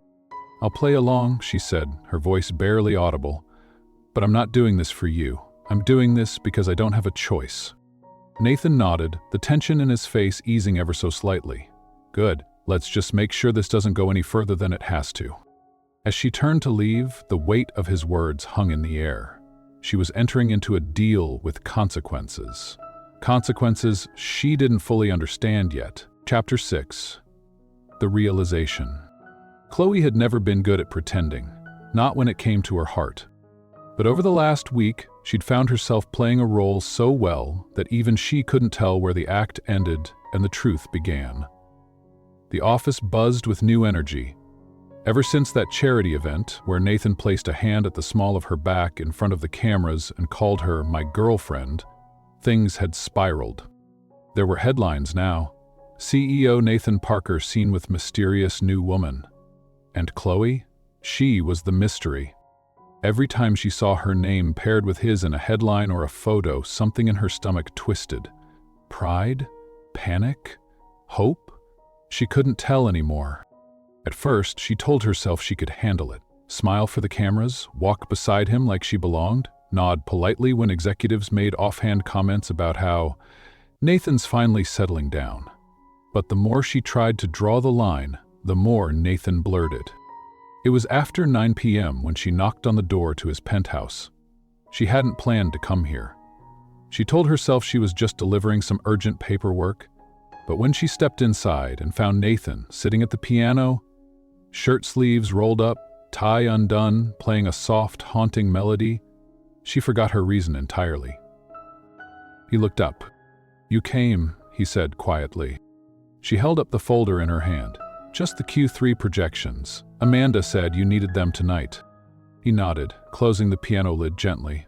"I'll play along," she said, her voice barely audible, "but I'm not doing this for you. I'm doing this because I don't have a choice." Nathan nodded, the tension in his face easing ever so slightly. "Good. Let's just make sure this doesn't go any further than it has to." As she turned to leave, the weight of his words hung in the air. She was entering into a deal with consequences. Consequences she didn't fully understand yet. Chapter 6. The Realization. Chloe had never been good at pretending, not when it came to her heart. But over the last week, she'd found herself playing a role so well that even she couldn't tell where the act ended and the truth began. The office buzzed with new energy. Ever since that charity event where Nathan placed a hand at the small of her back in front of the cameras and called her my girlfriend, things had spiraled. There were headlines now. CEO Nathan Parker seen with mysterious new woman. And Chloe? She was the mystery. Every time she saw her name paired with his in a headline or a photo, something in her stomach twisted. Pride? Panic? Hope? She couldn't tell anymore. At first, she told herself she could handle it. Smile for the cameras, walk beside him like she belonged, nod politely when executives made offhand comments about how Nathan's finally settling down. But the more she tried to draw the line, the more Nathan blurred it. It was after 9 p.m. when she knocked on the door to his penthouse. She hadn't planned to come here. She told herself she was just delivering some urgent paperwork, but when she stepped inside and found Nathan sitting at the piano, shirt sleeves rolled up, tie undone, playing a soft, haunting melody, she forgot her reason entirely. He looked up. "You came," he said quietly. She held up the folder in her hand. "Just the Q3 projections. Amanda said you needed them tonight." He nodded, closing the piano lid gently.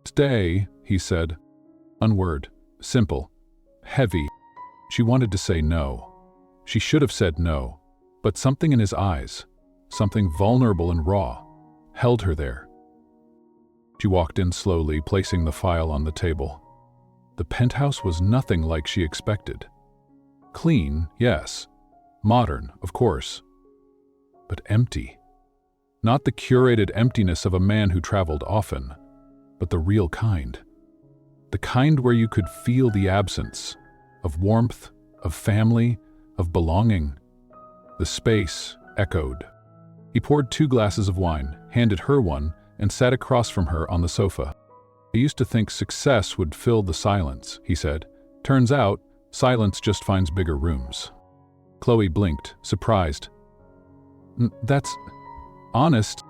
"Stay," he said. One simple, heavy. She wanted to say no. She should have said no, but something in his eyes, something vulnerable and raw, held her there. She walked in slowly, placing the file on the table. The penthouse was nothing like she expected. Clean, yes. Modern, of course. But empty. Not the curated emptiness of a man who traveled often, but the real kind. The kind where you could feel the absence of warmth, of family, of belonging. The space echoed. He poured 2 glasses of wine, handed her one, and sat across from her on the sofa. "I used to think success would fill the silence," he said. "Turns out, silence just finds bigger rooms." Chloe blinked, surprised. "That's honest."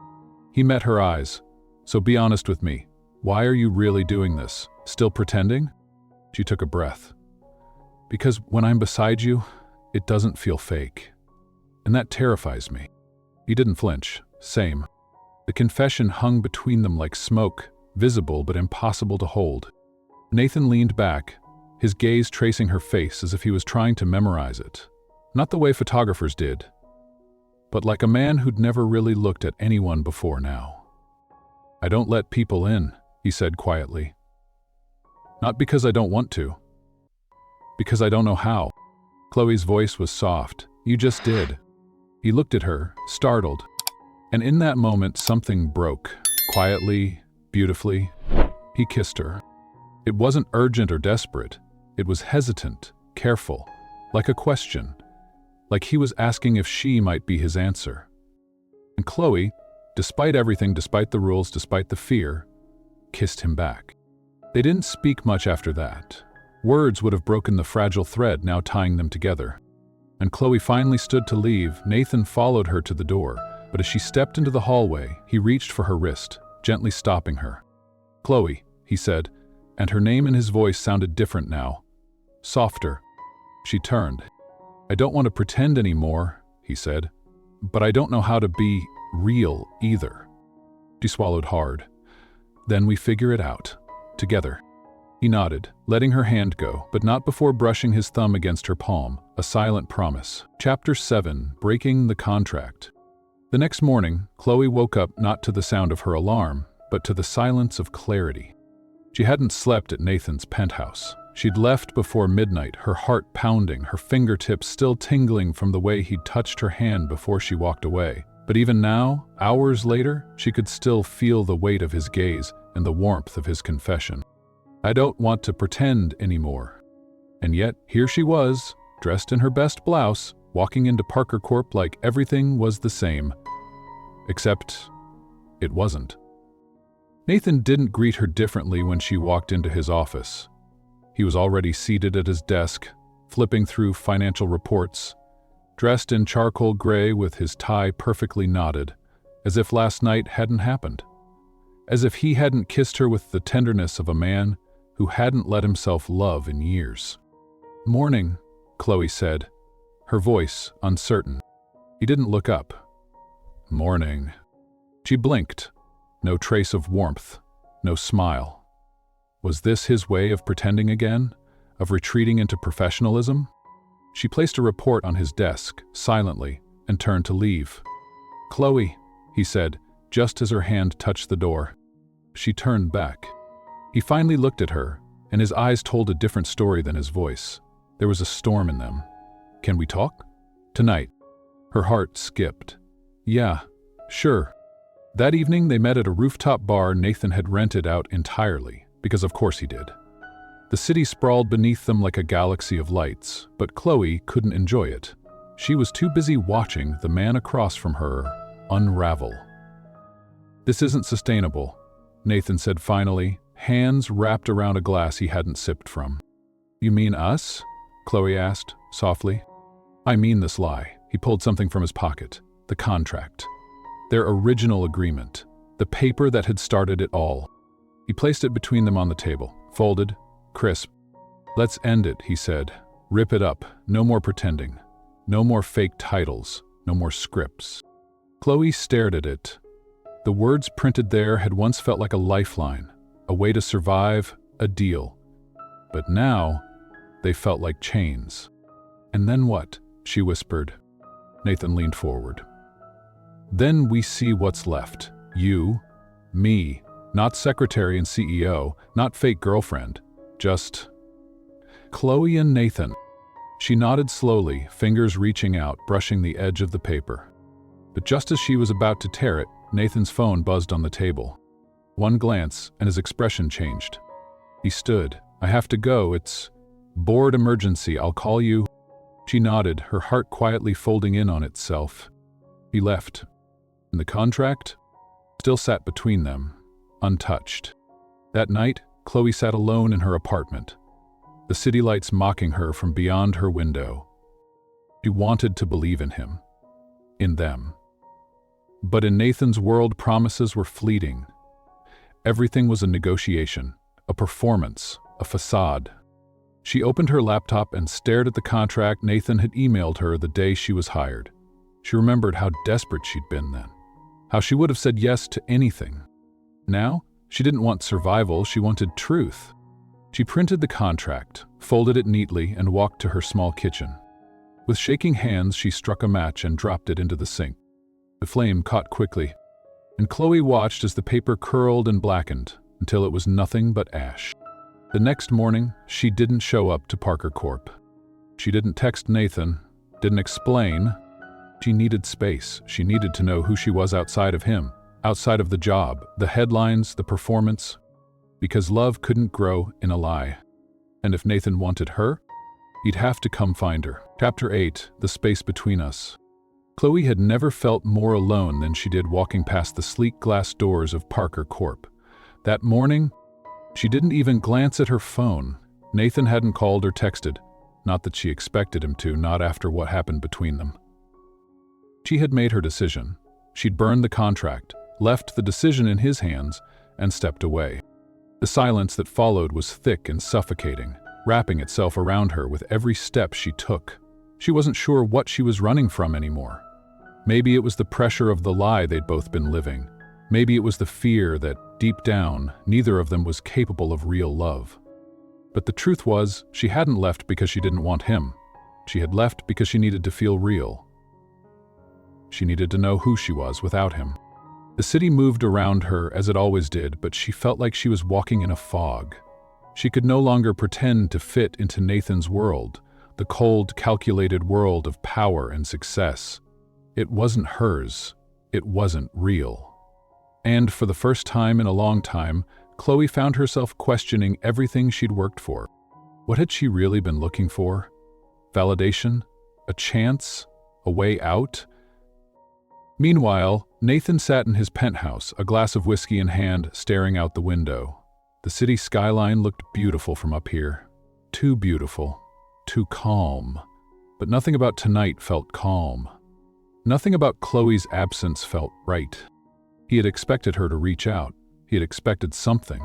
He met her eyes. So be honest with me. Why are you really doing this? Still pretending? She took a breath. Because when I'm beside you, it doesn't feel fake. And that terrifies me. He didn't flinch. Same. The confession hung between them like smoke, visible but impossible to hold. Nathan leaned back, his gaze tracing her face as if he was trying to memorize it. Not the way photographers did, but like a man who'd never really looked at anyone before now. I don't let people in, he said quietly. Not because I don't want to. Because I don't know how. Chloe's voice was soft. You just did. He looked at her, startled. And in that moment, something broke. Quietly, beautifully. He kissed her. It wasn't urgent or desperate. It was hesitant, careful, like a question. Like he was asking if she might be his answer. And Chloe, despite everything, despite the rules, despite the fear, kissed him back. They didn't speak much after that. Words would have broken the fragile thread now tying them together. And Chloe finally stood to leave. Nathan followed her to the door, but as she stepped into the hallway, he reached for her wrist, gently stopping her. Chloe, he said, and her name in his voice sounded different now. Softer. She turned. I don't want to pretend anymore, he said, but I don't know how to be real either. She swallowed hard. Then we figure it out. Together. He nodded, letting her hand go, but not before brushing his thumb against her palm, a silent promise. Chapter 7. Breaking the Contract. The next morning, Chloe woke up not to the sound of her alarm, but to the silence of clarity. She hadn't slept at Nathan's penthouse. She'd left before midnight, her heart pounding, her fingertips still tingling from the way he'd touched her hand before she walked away. But even now, hours later, she could still feel the weight of his gaze and the warmth of his confession. I don't want to pretend anymore. And yet, here she was, dressed in her best blouse, walking into Parker Corp like everything was the same. Except, it wasn't. Nathan didn't greet her differently when she walked into his office. He was already seated at his desk, flipping through financial reports, dressed in charcoal gray with his tie perfectly knotted, as if last night hadn't happened. As if he hadn't kissed her with the tenderness of a man who hadn't let himself love in years. Morning, Chloe said, her voice uncertain. He didn't look up. Morning. She blinked. No trace of warmth, no smile. Was this his way of pretending again, of retreating into professionalism? She placed a report on his desk, silently, and turned to leave. Chloe, he said, just as her hand touched the door. She turned back. He finally looked at her, and his eyes told a different story than his voice. There was a storm in them. Can we talk? Tonight. Her heart skipped. Yeah, sure. That evening they met at a rooftop bar Nathan had rented out entirely, because of course he did. The city sprawled beneath them like a galaxy of lights, but Chloe couldn't enjoy it. She was too busy watching the man across from her unravel. This isn't sustainable, Nathan said finally, hands wrapped around a glass he hadn't sipped from. You mean us? Chloe asked, softly. I mean this lie. He pulled something from his pocket. The contract. Their original agreement. The paper that had started it all. He placed it between them on the table, folded, crisp. Let's end it, he said. Rip it up. No more pretending. No more fake titles. No more scripts. Chloe stared at it. The words printed there had once felt like a lifeline, a way to survive, a deal. But now, they felt like chains. And then what? She whispered. Nathan leaned forward. Then we see what's left. You, me, not secretary and CEO, not fake girlfriend, just Chloe and Nathan. She nodded slowly, fingers reaching out, brushing the edge of the paper. But just as she was about to tear it, Nathan's phone buzzed on the table. One glance, and his expression changed. He stood. I have to go. It's board emergency. I'll call you. She nodded, her heart quietly folding in on itself. He left. And the contract still sat between them, untouched. That night, Chloe sat alone in her apartment, the city lights mocking her from beyond her window. She wanted to believe in him, in them. But in Nathan's world, promises were fleeting. Everything was a negotiation, a performance, a facade. She opened her laptop and stared at the contract Nathan had emailed her the day she was hired. She remembered how desperate she'd been then, how she would have said yes to anything. Now, she didn't want survival, she wanted truth. She printed the contract, folded it neatly, and walked to her small kitchen. With shaking hands, she struck a match and dropped it into the sink. The flame caught quickly, and Chloe watched as the paper curled and blackened until it was nothing but ash. The next morning, she didn't show up to Parker Corp. She didn't text Nathan, didn't explain. She needed space. She needed to know who she was outside of him, outside of the job, the headlines, the performance, because love couldn't grow in a lie. And if Nathan wanted her, he'd have to come find her. Chapter 8, The Space Between Us. Chloe had never felt more alone than she did walking past the sleek glass doors of Parker Corp. That morning, she didn't even glance at her phone. Nathan hadn't called or texted, not that she expected him to, not after what happened between them. She had made her decision. She'd burned the contract, left the decision in his hands, and stepped away. The silence that followed was thick and suffocating, wrapping itself around her with every step she took. She wasn't sure what she was running from anymore. Maybe it was the pressure of the lie they'd both been living. Maybe it was the fear that, deep down, neither of them was capable of real love. But the truth was, she hadn't left because she didn't want him. She had left because she needed to feel real. She needed to know who she was without him. The city moved around her as it always did, but she felt like she was walking in a fog. She could no longer pretend to fit into Nathan's world, the cold, calculated world of power and success. It wasn't hers. It wasn't real. And for the first time in a long time, Chloe found herself questioning everything she'd worked for. What had she really been looking for? Validation? A chance? A way out? Meanwhile, Nathan sat in his penthouse, a glass of whiskey in hand, staring out the window. The city skyline looked beautiful from up here. Too beautiful. Too calm. But nothing about tonight felt calm. Nothing about Chloe's absence felt right. He had expected her to reach out. He had expected something.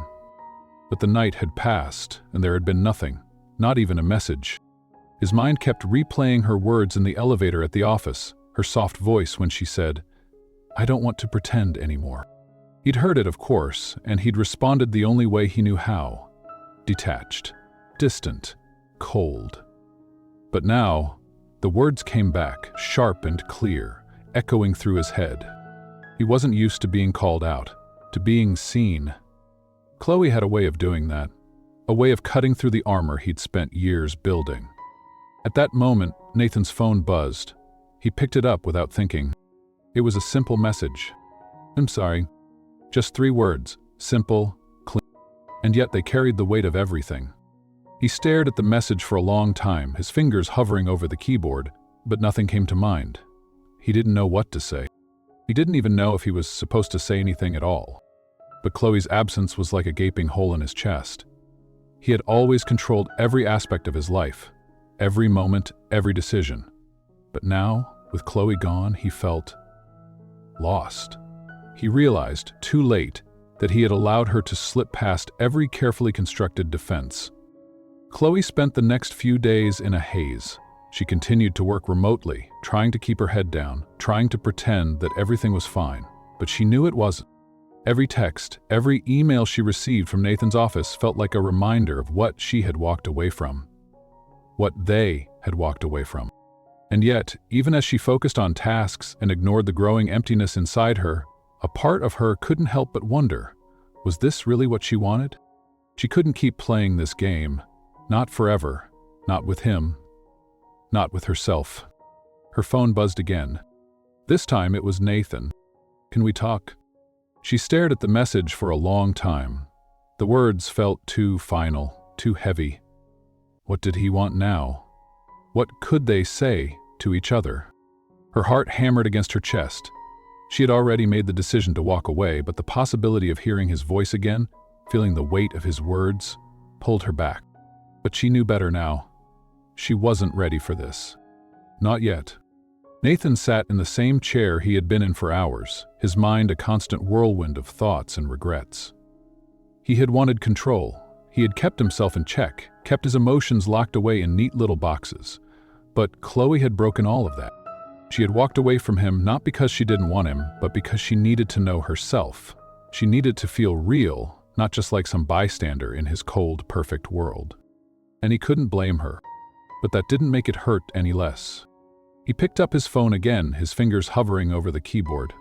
But the night had passed, and there had been nothing, not even a message. His mind kept replaying her words in the elevator at the office, her soft voice when she said, "I don't want to pretend anymore." He'd heard it, of course, and he'd responded the only way he knew how. Detached, distant, cold. But now, the words came back, sharp and clear, echoing through his head. He wasn't used to being called out, to being seen. Chloe had a way of doing that, a way of cutting through the armor he'd spent years building. At that moment, Nathan's phone buzzed. He picked it up without thinking. It was a simple message. "I'm sorry." Just 3 words, simple, clean, and yet they carried the weight of everything. He stared at the message for a long time, his fingers hovering over the keyboard, but nothing came to mind. He didn't know what to say. He didn't even know if he was supposed to say anything at all. But Chloe's absence was like a gaping hole in his chest. He had always controlled every aspect of his life, every moment, every decision. But now, with Chloe gone, he felt lost. He realized, too late, that he had allowed her to slip past every carefully constructed defense. Chloe spent the next few days in a haze. She continued to work remotely, trying to keep her head down, trying to pretend that everything was fine, but she knew it wasn't. Every text, every email she received from Nathan's office felt like a reminder of what she had walked away from, what they had walked away from. And yet, even as she focused on tasks and ignored the growing emptiness inside her, a part of her couldn't help but wonder, was this really what she wanted? She couldn't keep playing this game, not forever, not with him, not with herself. Her phone buzzed again. This time it was Nathan. "Can we talk?" She stared at the message for a long time. The words felt too final, too heavy. What did he want now? What could they say to each other? Her heart hammered against her chest. She had already made the decision to walk away, but the possibility of hearing his voice again, feeling the weight of his words, pulled her back. But she knew better now. She wasn't ready for this. Not yet. Nathan sat in the same chair he had been in for hours, his mind a constant whirlwind of thoughts and regrets. He had wanted control. He had kept himself in check, kept his emotions locked away in neat little boxes. But Chloe had broken all of that. She had walked away from him not because she didn't want him, but because she needed to know herself. She needed to feel real, not just like some bystander in his cold, perfect world. And he couldn't blame her. But that didn't make it hurt any less. He picked up his phone again, his fingers hovering over the keyboard.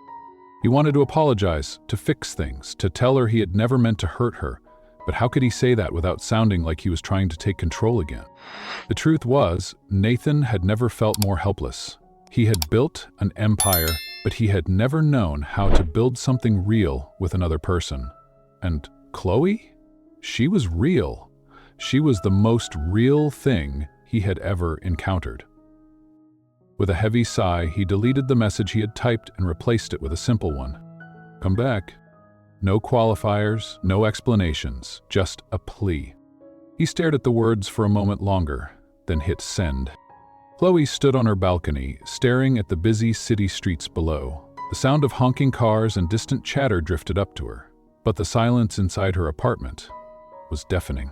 He wanted to apologize, to fix things, to tell her he had never meant to hurt her. But how could he say that without sounding like he was trying to take control again? The truth was, Nathan had never felt more helpless. He had built an empire, but he had never known how to build something real with another person. And Chloe? She was real. She was the most real thing he had ever encountered. With a heavy sigh, he deleted the message he had typed and replaced it with a simple one. Come back. No qualifiers, no explanations, just a plea. He stared at the words for a moment longer, then hit send. Chloe stood on her balcony, staring at the busy city streets below. The sound of honking cars and distant chatter drifted up to her, but the silence inside her apartment was deafening.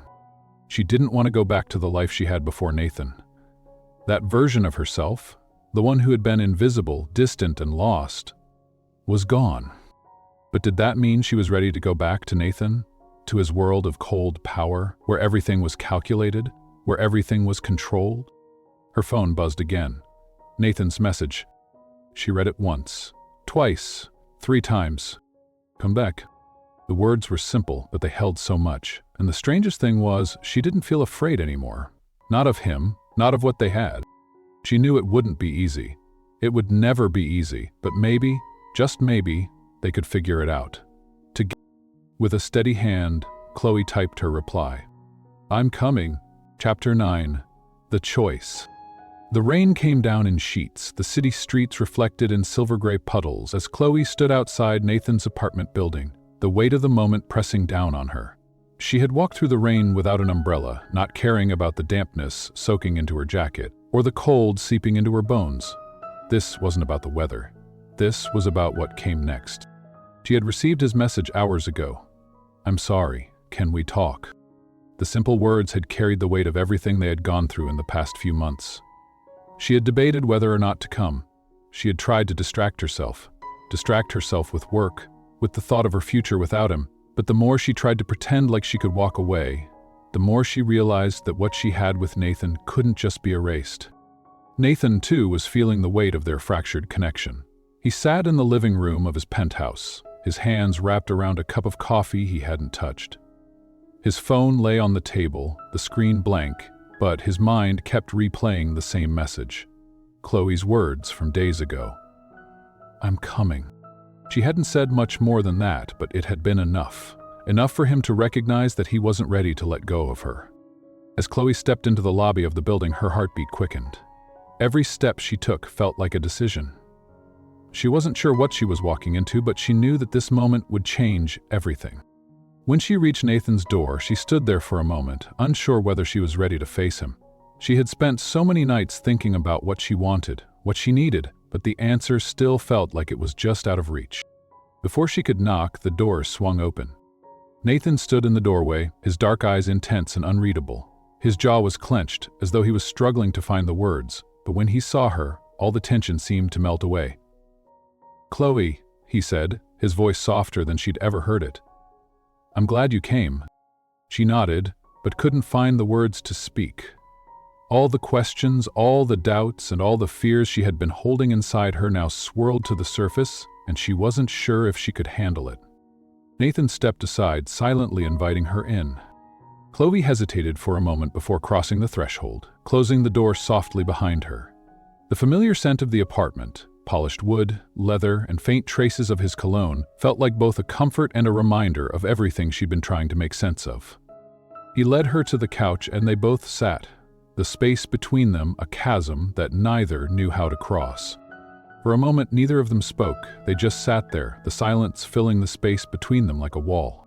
She didn't want to go back to the life she had before Nathan. That version of herself, the one who had been invisible, distant, and lost, was gone. But did that mean she was ready to go back to Nathan? To his world of cold power, where everything was calculated, where everything was controlled? Her phone buzzed again. Nathan's message. She read it once, twice, 3 times. Come back. The words were simple, but they held so much. And the strangest thing was, she didn't feel afraid anymore. Not of him, not of what they had. She knew it wouldn't be easy. It would never be easy, but maybe, just maybe, they could figure it out. With a steady hand, Chloe typed her reply. I'm coming. Chapter 9. The Choice. The rain came down in sheets, the city streets reflected in silver-gray puddles as Chloe stood outside Nathan's apartment building, the weight of the moment pressing down on her. She had walked through the rain without an umbrella, not caring about the dampness soaking into her jacket, or the cold seeping into her bones. This wasn't about the weather. This was about what came next. She had received his message hours ago. I'm sorry, can we talk? The simple words had carried the weight of everything they had gone through in the past few months. She had debated whether or not to come. She had tried to distract herself with work, with the thought of her future without him. But the more she tried to pretend like she could walk away, the more she realized that what she had with Nathan couldn't just be erased. Nathan, too, was feeling the weight of their fractured connection. He sat in the living room of his penthouse, his hands wrapped around a cup of coffee he hadn't touched. His phone lay on the table, the screen blank, but his mind kept replaying the same message. Chloe's words from days ago. I'm coming. She hadn't said much more than that, but it had been enough. Enough for him to recognize that he wasn't ready to let go of her. As Chloe stepped into the lobby of the building, her heartbeat quickened. Every step she took felt like a decision. She wasn't sure what she was walking into, but she knew that this moment would change everything. When she reached Nathan's door, she stood there for a moment, unsure whether she was ready to face him. She had spent so many nights thinking about what she wanted, what she needed, but the answer still felt like it was just out of reach. Before she could knock, the door swung open. Nathan stood in the doorway, his dark eyes intense and unreadable. His jaw was clenched, as though he was struggling to find the words, but when he saw her, all the tension seemed to melt away. Chloe, he said, his voice softer than she'd ever heard it. I'm glad you came. She nodded, but couldn't find the words to speak. All the questions, all the doubts, and all the fears she had been holding inside her now swirled to the surface, and she wasn't sure if she could handle it. Nathan stepped aside, silently inviting her in. Chloe hesitated for a moment before crossing the threshold, closing the door softly behind her. The familiar scent of the apartment, polished wood, leather, and faint traces of his cologne, felt like both a comfort and a reminder of everything she'd been trying to make sense of. He led her to the couch and they both sat, the space between them a chasm that neither knew how to cross. For a moment, neither of them spoke. They just sat there, the silence filling the space between them like a wall.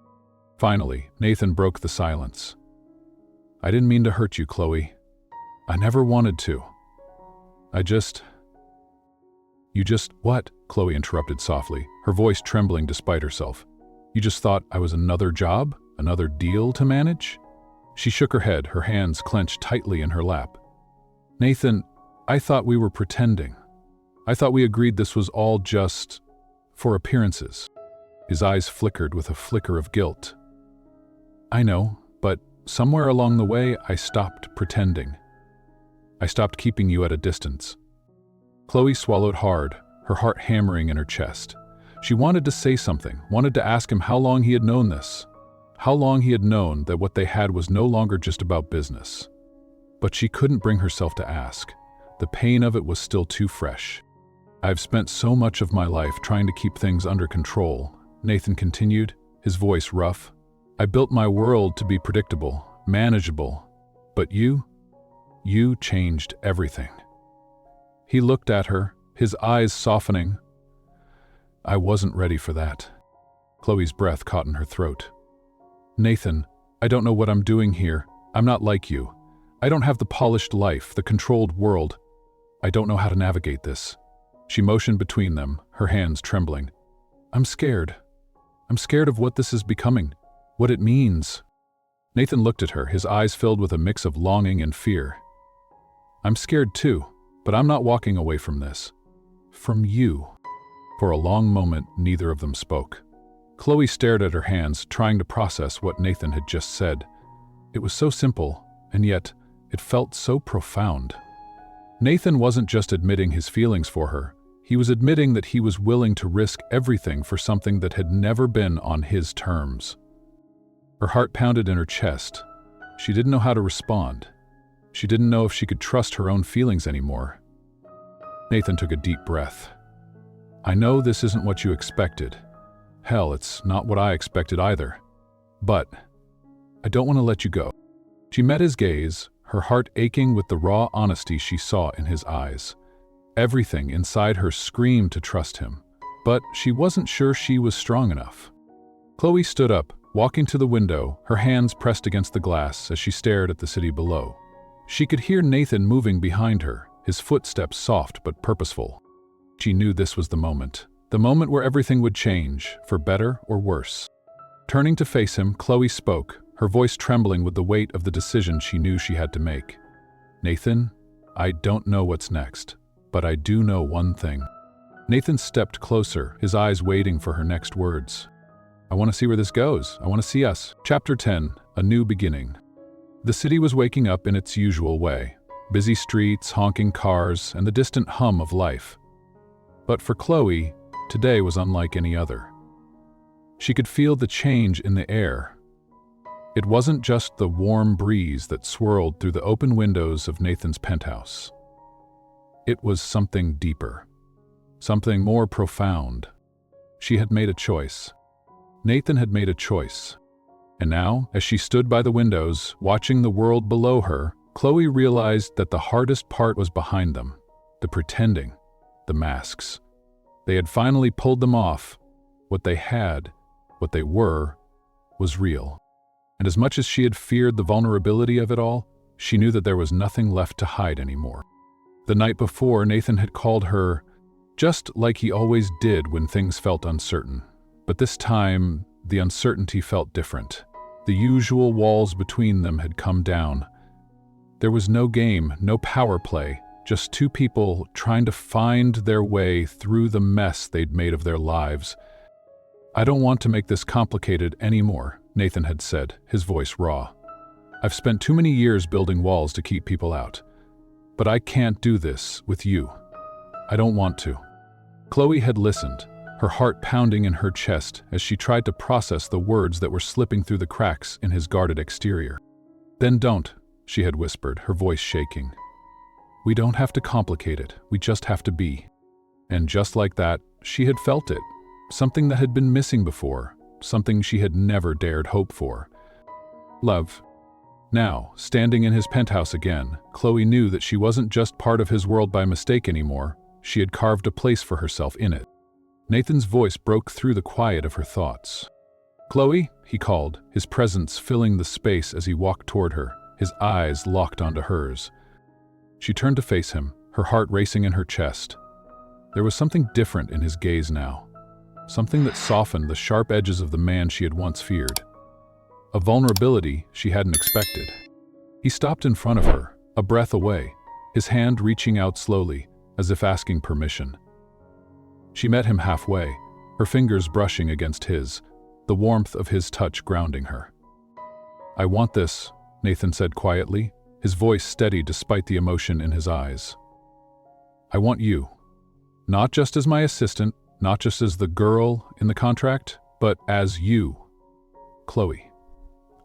Finally, Nathan broke the silence. I didn't mean to hurt you, Chloe. I never wanted to. You just— What? Chloe interrupted softly, her voice trembling despite herself. You just thought I was another job? Another deal to manage? She shook her head, her hands clenched tightly in her lap. Nathan, I thought we were pretending. I thought we agreed this was all just for appearances. His eyes flickered with a flicker of guilt. I know, but somewhere along the way I stopped pretending. I stopped keeping you at a distance. Chloe swallowed hard, her heart hammering in her chest. She wanted to say something, wanted to ask him how long he had known this, how long he had known that what they had was no longer just about business. But she couldn't bring herself to ask. The pain of it was still too fresh. I've spent so much of my life trying to keep things under control, Nathan continued, his voice rough. I built my world to be predictable, manageable. But you changed everything. He looked at her, his eyes softening. I wasn't ready for that. Chloe's breath caught in her throat. Nathan, I don't know what I'm doing here. I'm not like you. I don't have the polished life, the controlled world. I don't know how to navigate this. She motioned between them, her hands trembling. I'm scared. I'm scared of what this is becoming, what it means. Nathan looked at her, his eyes filled with a mix of longing and fear. I'm scared too, but I'm not walking away from this. From you. For a long moment, neither of them spoke. Chloe stared at her hands, trying to process what Nathan had just said. It was so simple, and yet it felt so profound. Nathan wasn't just admitting his feelings for her. He was admitting that he was willing to risk everything for something that had never been on his terms. Her heart pounded in her chest. She didn't know how to respond. She didn't know if she could trust her own feelings anymore. Nathan took a deep breath. I know this isn't what you expected. Hell, it's not what I expected either. But I don't want to let you go. She met his gaze, her heart aching with the raw honesty she saw in his eyes. Everything inside her screamed to trust him, but she wasn't sure she was strong enough. Chloe stood up, walking to the window, her hands pressed against the glass as she stared at the city below. She could hear Nathan moving behind her, his footsteps soft but purposeful. She knew this was the moment where everything would change, for better or worse. Turning to face him, Chloe spoke, her voice trembling with the weight of the decision she knew she had to make. Nathan, I don't know what's next, but I do know one thing. Nathan stepped closer, his eyes waiting for her next words. I want to see where this goes. I want to see us. Chapter 10, A New Beginning. The city was waking up in its usual way. Busy streets, honking cars, and the distant hum of life. But for Chloe, today was unlike any other. She could feel the change in the air. It wasn't just the warm breeze that swirled through the open windows of Nathan's penthouse. It was something deeper, something more profound. She had made a choice. Nathan had made a choice. And now, as she stood by the windows, watching the world below her, Chloe realized that the hardest part was behind them, the pretending, the masks. They had finally pulled them off. What they had, what they were, was real. And as much as she had feared the vulnerability of it all, she knew that there was nothing left to hide anymore. The night before, Nathan had called her, just like he always did when things felt uncertain. But this time, the uncertainty felt different. The usual walls between them had come down. There was no game, no power play, just two people trying to find their way through the mess they'd made of their lives. I don't want to make this complicated anymore, Nathan had said, his voice raw. I've spent too many years building walls to keep people out. But I can't do this with you. I don't want to. Chloe had listened, her heart pounding in her chest as she tried to process the words that were slipping through the cracks in his guarded exterior. Then don't, she had whispered, her voice shaking. We don't have to complicate it, we just have to be. And just like that, she had felt it. Something that had been missing before, something she had never dared hope for. Love. Now, standing in his penthouse again, Chloe knew that she wasn't just part of his world by mistake anymore. She had carved a place for herself in it. Nathan's voice broke through the quiet of her thoughts. Chloe, he called, his presence filling the space as he walked toward her, his eyes locked onto hers. She turned to face him, her heart racing in her chest. There was something different in his gaze now, something that softened the sharp edges of the man she had once feared. A vulnerability she hadn't expected. He stopped in front of her, a breath away, his hand reaching out slowly, as if asking permission. She met him halfway, her fingers brushing against his, the warmth of his touch grounding her. "I want this," Nathan said quietly, his voice steady despite the emotion in his eyes. "I want you. Not just as my assistant, not just as the girl in the contract, but as you, Chloe.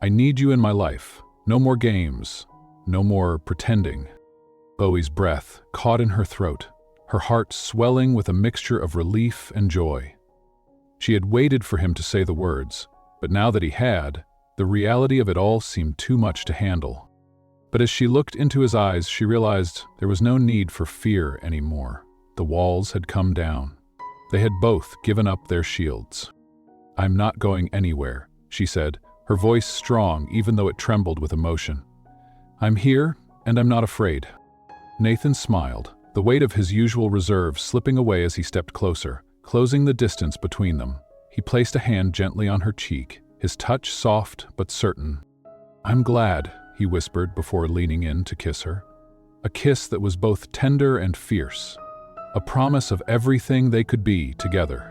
I need you in my life. No more games. No more pretending." Chloe's breath caught in her throat, her heart swelling with a mixture of relief and joy. She had waited for him to say the words, but now that he had, the reality of it all seemed too much to handle. But as she looked into his eyes, she realized there was no need for fear anymore. The walls had come down. They had both given up their shields. "I'm not going anywhere," she said, her voice strong even though it trembled with emotion. "I'm here, and I'm not afraid." Nathan smiled, the weight of his usual reserve slipping away as he stepped closer, closing the distance between them. He placed a hand gently on her cheek, his touch soft but certain. "I'm glad," he whispered before leaning in to kiss her. A kiss that was both tender and fierce, a promise of everything they could be together.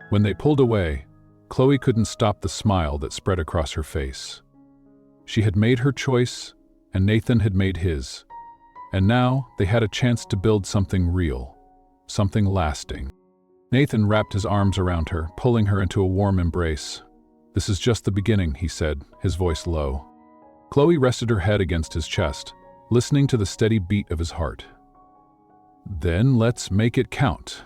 When they pulled away, Chloe couldn't stop the smile that spread across her face. She had made her choice, and Nathan had made his. And now they had a chance to build something real, something lasting. Nathan wrapped his arms around her, pulling her into a warm embrace. "This is just the beginning," he said, his voice low. Chloe rested her head against his chest, listening to the steady beat of his heart. "Then let's make it count."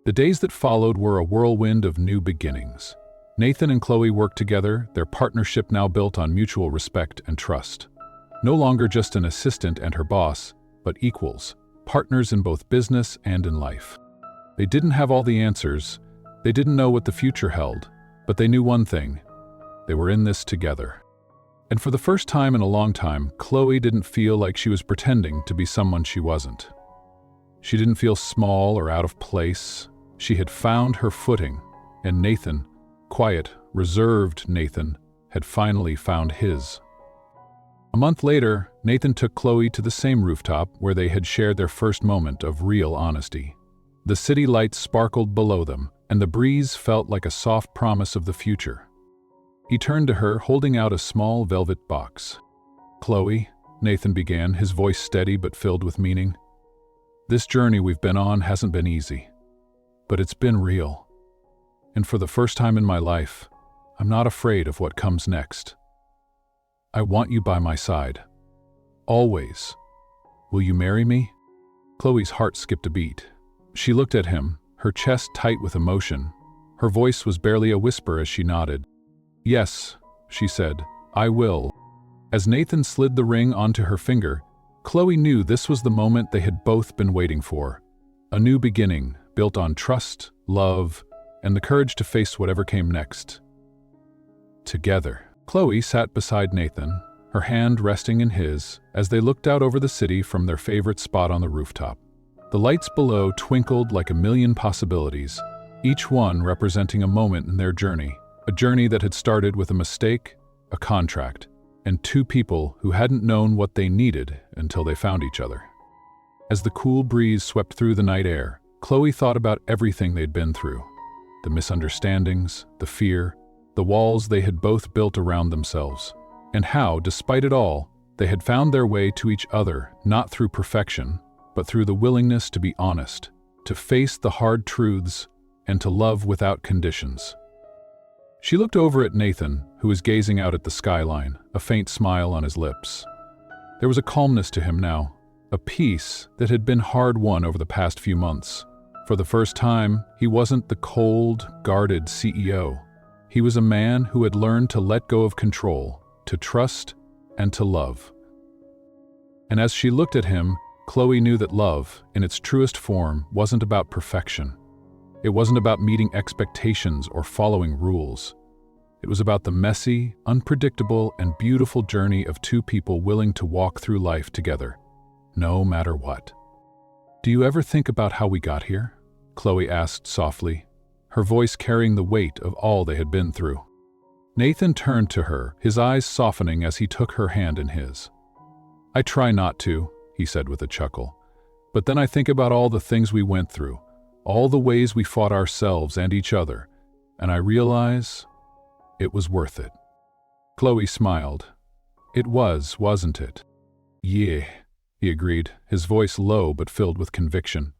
The days that followed were a whirlwind of new beginnings. Nathan and Chloe worked together, their partnership now built on mutual respect and trust. No longer just an assistant and her boss, but equals, partners in both business and in life. They didn't have all the answers, they didn't know what the future held, but they knew one thing: they were in this together. And for the first time in a long time, Chloe didn't feel like she was pretending to be someone she wasn't. She didn't feel small or out of place. She had found her footing, and Nathan, quiet, reserved Nathan, had finally found his. A month later, Nathan took Chloe to the same rooftop where they had shared their first moment of real honesty. The city lights sparkled below them, and the breeze felt like a soft promise of the future. He turned to her, holding out a small velvet box. "Chloe," Nathan began, his voice steady but filled with meaning. "This journey we've been on hasn't been easy, but it's been real. And for the first time in my life, I'm not afraid of what comes next. I want you by my side. Always. Will you marry me?" Chloe's heart skipped a beat. She looked at him, her chest tight with emotion. Her voice was barely a whisper as she nodded. "Yes," she said, "I will." As Nathan slid the ring onto her finger, Chloe knew this was the moment they had both been waiting for. A new beginning, built on trust, love, and the courage to face whatever came next. Together. Chloe sat beside Nathan, her hand resting in his, as they looked out over the city from their favorite spot on the rooftop. The lights below twinkled like a million possibilities, each one representing a moment in their journey, a journey that had started with a mistake, a contract, and two people who hadn't known what they needed until they found each other. As the cool breeze swept through the night air, Chloe thought about everything they'd been through. The misunderstandings, the fear, the walls they had both built around themselves, and how, despite it all, they had found their way to each other, not through perfection, but through the willingness to be honest, to face the hard truths, and to love without conditions. She looked over at Nathan, who was gazing out at the skyline, a faint smile on his lips. There was a calmness to him now, a peace that had been hard-won over the past few months. For the first time, he wasn't the cold, guarded CEO. He was a man who had learned to let go of control, to trust, and to love. And as she looked at him, Chloe knew that love, in its truest form, wasn't about perfection. It wasn't about meeting expectations or following rules. It was about the messy, unpredictable, and beautiful journey of two people willing to walk through life together, no matter what. "Do you ever think about how we got here?" Chloe asked softly, her voice carrying the weight of all they had been through. Nathan turned to her, his eyes softening as he took her hand in his. "I try not to," he said with a chuckle. "But then I think about all the things we went through, all the ways we fought ourselves and each other, and I realize it was worth it." Chloe smiled. "It was, wasn't it?" "Yeah," he agreed, his voice low but filled with conviction.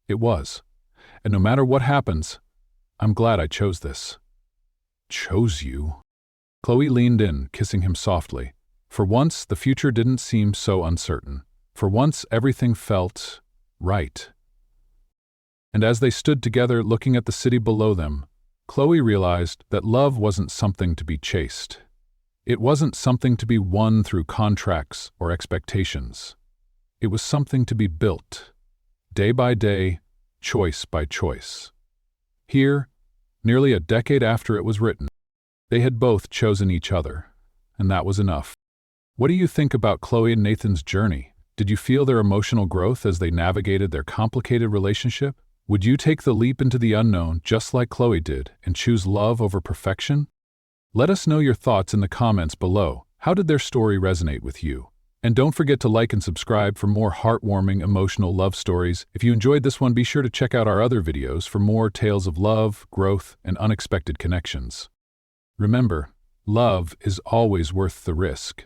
"It was. And no matter what happens, I'm glad I chose this." "Chose you?" Chloe leaned in, kissing him softly. For once, the future didn't seem so uncertain. For once, everything felt right. And as they stood together looking at the city below them, Chloe realized that love wasn't something to be chased. It wasn't something to be won through contracts or expectations. It was something to be built, day by day, choice by choice. Here, nearly a decade after it was written, they had both chosen each other, and that was enough. What do you think about Chloe and Nathan's journey? Did you feel their emotional growth as they navigated their complicated relationship? Would you take the leap into the unknown just like Chloe did and choose love over perfection? Let us know your thoughts in the comments below. How did their story resonate with you? And don't forget to like and subscribe for more heartwarming, emotional love stories. If you enjoyed this one, be sure to check out our other videos for more tales of love, growth, and unexpected connections. Remember, love is always worth the risk.